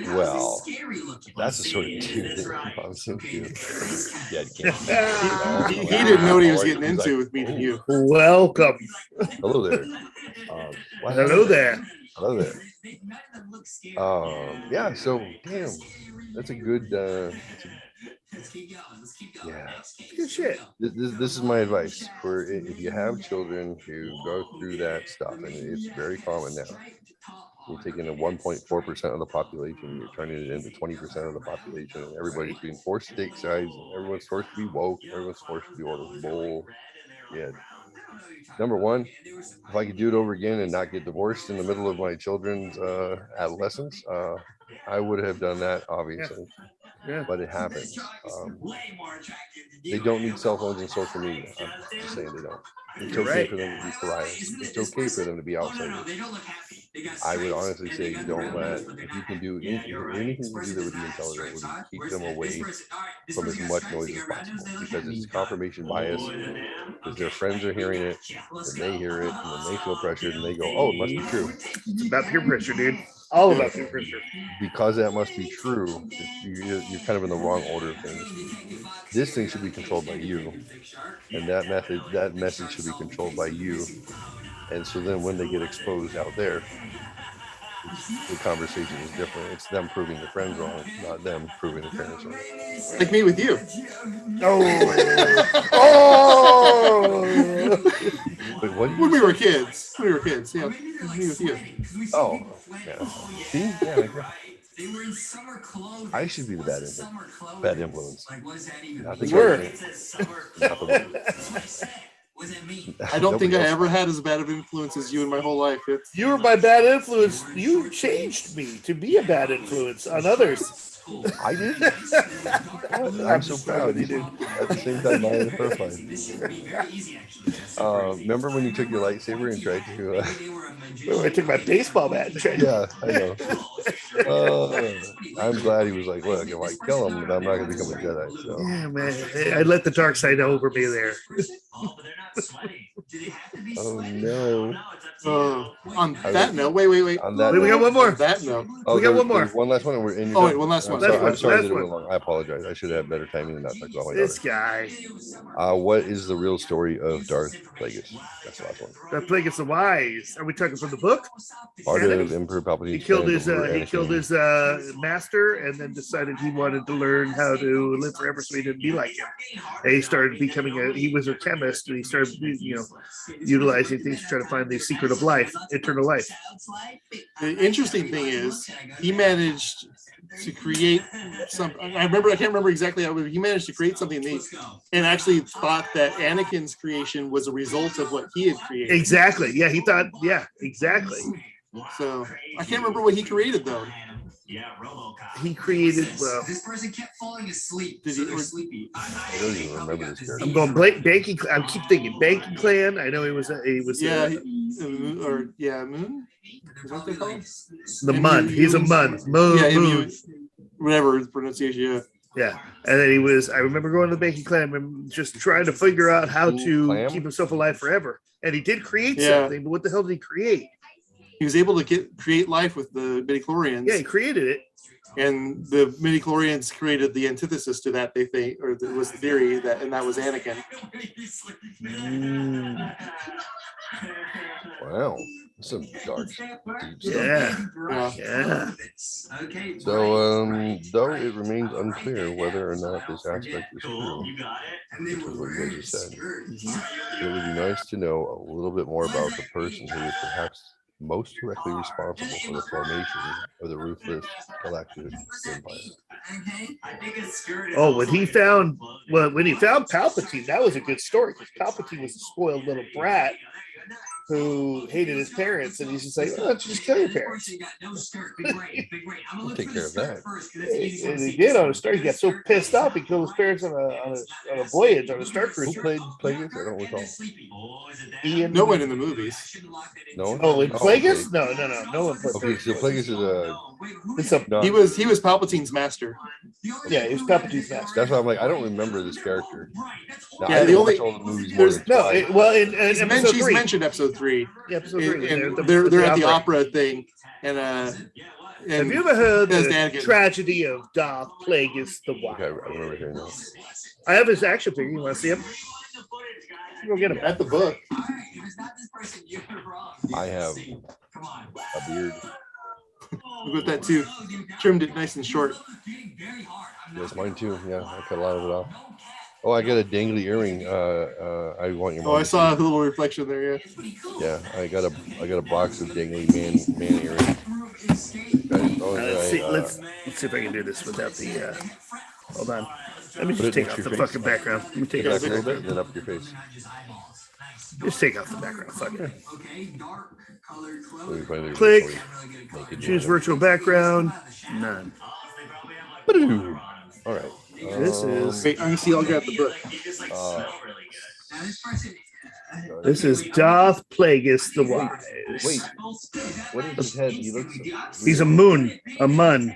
well, that's the sort of dude that mom's into. Yeah, He didn't know what he was getting into with meeting you. Welcome. Hello there. Hello there. Hello there. Yeah, so damn, that's a good yeah. Good shit. This is my advice for if you have children who go through that stuff, and it's very common now. You're taking a 1.4% of the population, you're turning it into 20% of the population, and everybody's being forced to take sides, and everyone's forced to be woke, everyone's forced to be all this bull. Yeah. Number one, if I could do it over again and not get divorced in the middle of my children's adolescence, I would have done that, obviously. Yeah. But it happens. They don't need cell phones and social media. I'm just saying they don't. It's You're okay right. for them to be pariahs. It's okay for them to be outsiders. I would honestly say don't let, if you can do anything you can do that would be intelligent, would be keep them away from as much noise as possible, because it's confirmation bias, because their friends are hearing it and they hear it and then they feel pressured and they go, "Oh, it must be true." It's about peer pressure, dude. All about peer pressure. Because that must be true, you're kind of in the wrong order of things. This thing should be controlled by you, and that message should be controlled by you. And so then when they get exposed out there, the conversation is different. It's them proving their friends wrong, not them proving their parents wrong. Like me with you. Oh. Wait, what? When we were kids. Yeah. Me with you. Oh, yeah. See? Yeah, I should be the bad influence. Not the government. Not the I don't think I ever had as bad of influence as you in my whole life. You were my bad influence. You changed me to be a bad influence on others. I did. I'm so proud. You did. At the same time, I am terrified. Remember when you took your lightsaber and tried to? I took my baseball bat and tried. Yeah, I know. I'm glad he was like, "Look, if I kill him, then I'm not going to become a Jedi." So. Yeah, man. I let the dark side over me there. Oh no. On that note, wait. On that we got one more. On that note. We got one more. One last one. And we're in. Oh, wait, one last one. I'm sorry that it went long. I apologize. I should have better timing than not talk about my This daughter. guy. What is the real story of Darth Plagueis? That's the last one. Darth Plagueis the Wise. Are we talking from the book? Part of Emperor Palpatine. He killed his master, and then decided he wanted to learn how to live forever, so he didn't be like him. And he started becoming he was a chemist, and he started, utilizing things to try to find the secret of life, eternal life. The interesting thing is he managed to create something. I can't remember exactly how, but he managed to create something and actually thought that Anakin's creation was a result of what he had created. Exactly. Yeah, he thought. Yeah, exactly. So I can't remember what he created though. Yeah, RoboCop. he created. Well, This person kept falling asleep. Did so he- they're sleepy. I don't even remember this character. I'm going Banking. I keep thinking Banking Clan. I know he was. Yeah, Moon. Is that what they call him? the Mun. He's a Mun. Moon. Yeah, Moon. whatever the pronunciation. Yeah. Yeah, and then he was. I remember going to the Banking Clan and just trying to figure out how to Clam? keep himself alive forever. And he did create Yeah. something, but what the hell did he create? He was able to create life with the midichlorians. Yeah, he created it. And the midichlorians created the antithesis to that. They think, or it was the theory that, and that was Anakin. Wow, some dark. Deep Yeah. stuff. Yeah. So, though it remains unclear whether or not this aspect is true, which is what you guys just said, it would be nice to know a little bit more about the person who is perhaps most directly responsible for the formation of the ruthless galactic empire. Oh, when he found Palpatine, that was a good story because Palpatine was a spoiled little brat who hated his parents, and he's just like, "Oh, why don't you just kill your parents?" We'll take care of that. And he did on a Star. He got so pissed off he killed his parents on a voyage on a Star Who Cruiser. played Plagueis? I don't recall. Ian. No one in the movies. No one? Oh, in okay. Plagueis? No one played. Okay, so Plagueis is a. It's a No, He was Palpatine's master. yeah, he was Palpatine's master. that's why I'm like, I don't remember this character. Now, Yeah, I the didn't only- watch all the movies more than No, twice. well, in She's episode she's 3, mentioned episode 3. yeah, episode 3, And they're at the opera thing, and Have you ever heard There's the Anakin. tragedy of Darth Plagueis the Wise? Okay, I remember hearing that. I have his action figure. You want to see him? Go get him. at the book? I have a beard. Look at that too. Trimmed it nice and short. Yes, mine too. Yeah, I cut a lot of it off. Oh, I got a dangly earring. I want your. Oh, I saw a little reflection there. Yeah. Yeah, I got a box of dangly man earrings. Let's see if I can do this without the. Hold on. Let me Put just it take next off to the your face. fucking background. Let me take Back off a the little bit, background. then up your face. Just take off the background. Fuck it. So you find it Click. before you make it Choose do virtual background. None. it. All right. This is Wait, I see. I'll grab the book. this is Darth Plagueis the Wise. Wait, what is his head? He looks. He's a moon, a mun.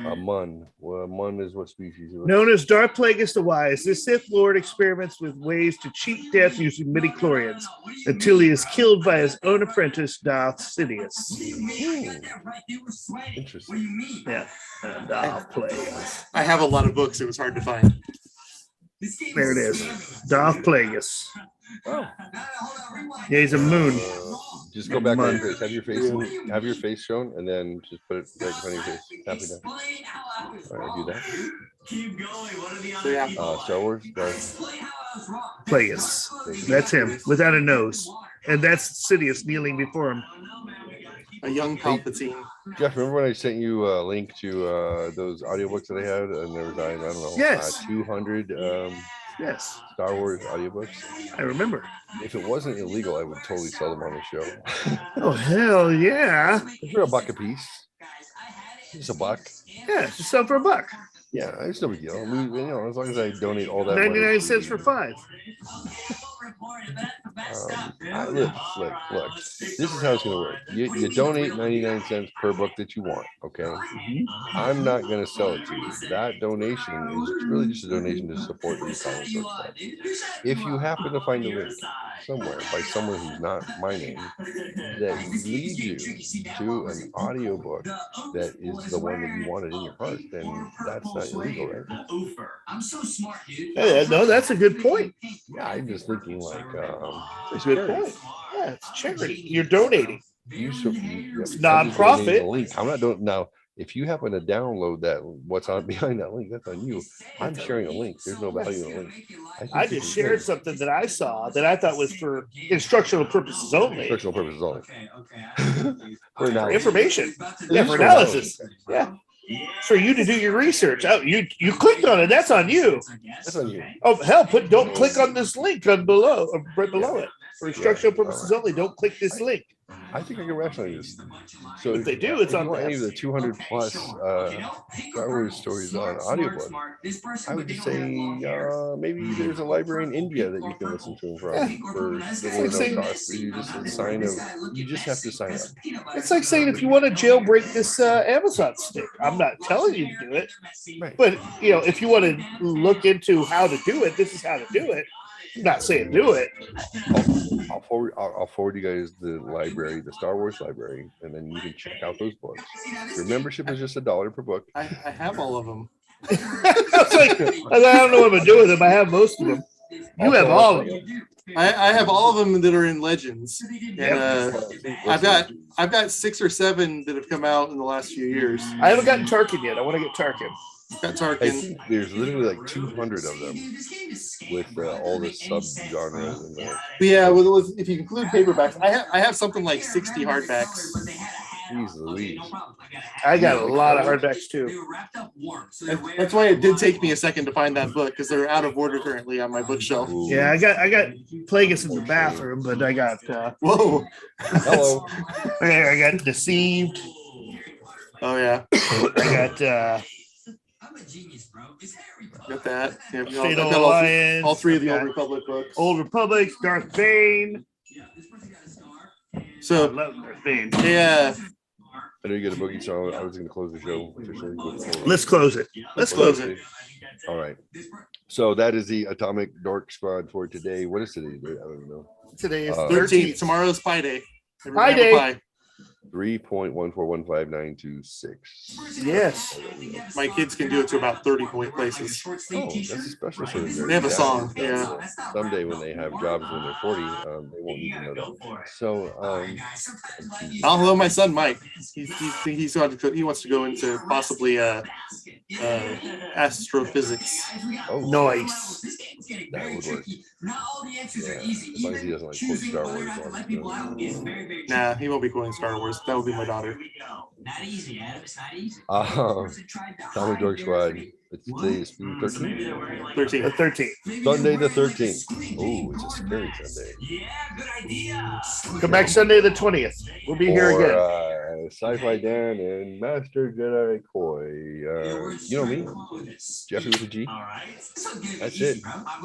A mun. Well, a mun is what species? He looks. Known as Darth Plagueis the Wise, this Sith Lord experiments with ways to cheat death using midichlorians until he is killed by his own apprentice, Darth Sidious. Interesting. Yeah, Darth Plagueis. I have a lot of books. It was hard to find. There it is. Darth Plagueis. Oh. Yeah, he's a moon. Just go back on your face. Have your face shown, and then just put it right in front of your face. Happy that. All right, do that. Keep going. What are the So, yeah. Star Wars. Darth. Plagueis. That's him, without a nose. And that's Sidious kneeling before him. A young Palpatine. Jeff, remember when I sent you a link to those audiobooks that I had, and there was I don't know, Yes. 200 Yes, Star Wars audiobooks. I remember. If it wasn't illegal, I would totally sell them on the show. Oh, hell yeah. They're a buck a piece. Just a buck. Yeah, just sell for $1. Yeah, it's no big deal. As long as I donate all that. 99 cents for 5. Look. This is how it's going to work. You donate 99 cents per book that you want. Okay. I'm not going to sell it to you. That donation is really just a donation to support the comic book club. If you happen to find a link somewhere by someone who's not my name that leads you to an audiobook that is the one that you wanted in your heart, then that's not illegal, right? I'm so smart, dude. Yeah, no, that's a good point. Yeah, I'm just thinking like That's a good point. Yeah, it's charity. You're donating. it's nonprofit. Link. I'm not doing now. If you happen to download that, what's on behind that link, that's on you. I'm sharing a link. There's no value in a link. I just shared something that I saw that I thought was for instructional purposes only. Instructional purposes only. Okay. For For analysis. information. Yeah, for for analysis. Yeah. For you to do your research. Oh, you clicked on it. That's on you. That's on you. Oh hell, don't click on this link on below or right below it. For instructional purposes only, don't click this link. I think I can rationalize this. So If they do, it's if on you want any of the this. 200 plus Star Wars stories on audiobook, I would just say maybe there's a library in India that you can listen to them from for little or no cost. But you just have to sign up. It's like saying if you want to jailbreak this Amazon stick, I'm not telling you to do it, Right. but you know, if you want to look into how to do it, this is how to do it. I'm not saying do it. I'll forward you guys the library, the Star Wars library, and then you can check out those books. Your membership is just $1 per book. I have all of them. I was like, I don't know what I'm gonna do with them. I have most of them. You have all of them. I have all of them that are in Legends. And, I've got 6 or 7 that have come out in the last few years. I haven't gotten Tarkin yet. I want to get Tarkin. Got I Tarkin. think there's literally like 200 of them with all the sub genres in there. But yeah, if you include paperbacks, I have something like 60 hardbacks. Jeez Louise. I got a lot of hardbacks too. That's why it did take me a second to find that book, because they're out of order currently on my bookshelf. Ooh. Yeah, I got Plagueis in the bathroom, but I got Whoa. Hello. I got Deceived. Oh yeah. I got Got that. Yeah, I've State got of Alliance. all 3 of the I've Old got Republic books. Old Republic, Darth Bane. I So love Darth Bane. yeah, I know you get a boogie, so I was going to close the show officially. Let's close it. Let's close it. All right. So that is the Atomic Dork Squad for today. What is today's date? I don't even know. Today is 13th. Tomorrow's Pie Day. Pie Everybody have a Day. 3.1415926. Yes. My kids can do it to about 30 places. Oh, that's a special sort of They have a song, yeah. Someday when they have jobs when they're 40, they won't need to know that. So, Although my son Mike, he wants to go into possibly astrophysics. oh, Nice. that would work. Yeah, as long as he doesn't like quote Star Wars. Nah, he won't be quoting Star Wars. That would be my daughter. Atomic Dork Squad. Today is 13th. 13th. 13th. Sunday the 13th. Oh, it's a scary Sunday. Come back Sunday the 20th. We'll be here again. Sci-Fi Dan and Master Jedi Koi. You know me, Jeffrey with a G. That's it.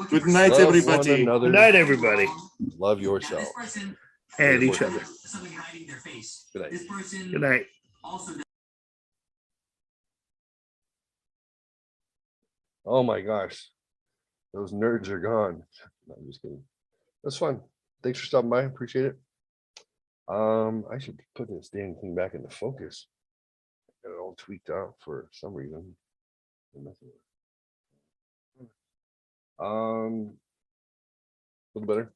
Good night, Love everybody. one another. Good night, everybody. Love yourself. And each other. Good night. Good night. Oh my gosh, those nerds are gone. No, I'm just kidding. That's fun. Thanks for stopping by. Appreciate it. I should put this damn thing back into focus. Got it all tweaked out for some reason. A little better.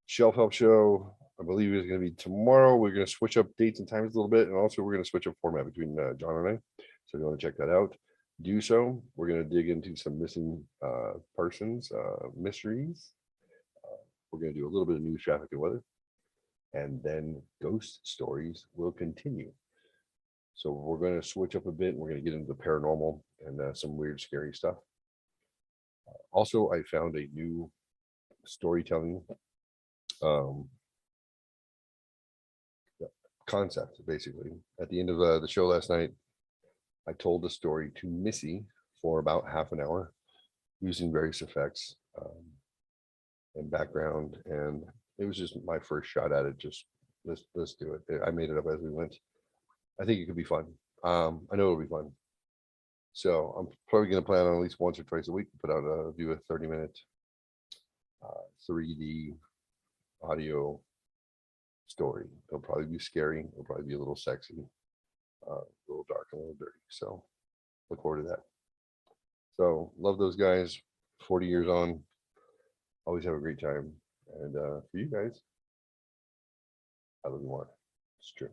Shelf Help Show, I believe, is going to be tomorrow. We're going to switch up dates and times a little bit, and also we're going to switch up format between John and I. So if you want to check that out, do so. We're going to dig into some missing persons mysteries. We're going to do a little bit of news, traffic, and weather, and then ghost stories will continue. So we're going to switch up a bit. And we're going to get into the paranormal and some weird, scary stuff. Also, I found a new storytelling concept. Basically, at the end of the show last night, I told the story to Missy for about half an hour using various effects and background, and it was just my first shot at it. Just let's do it. I made it up as we went. I think it could be fun. I know it'll be fun. So I'm probably going to plan on at least once or twice a week to put out a 30-minute 3D audio story. It'll probably be scary. It'll probably be a little sexy, a little dark, and a little dirty. So look forward to that. So love those guys. 40 years on. Always have a great time. And for you guys, I love you more. It's true.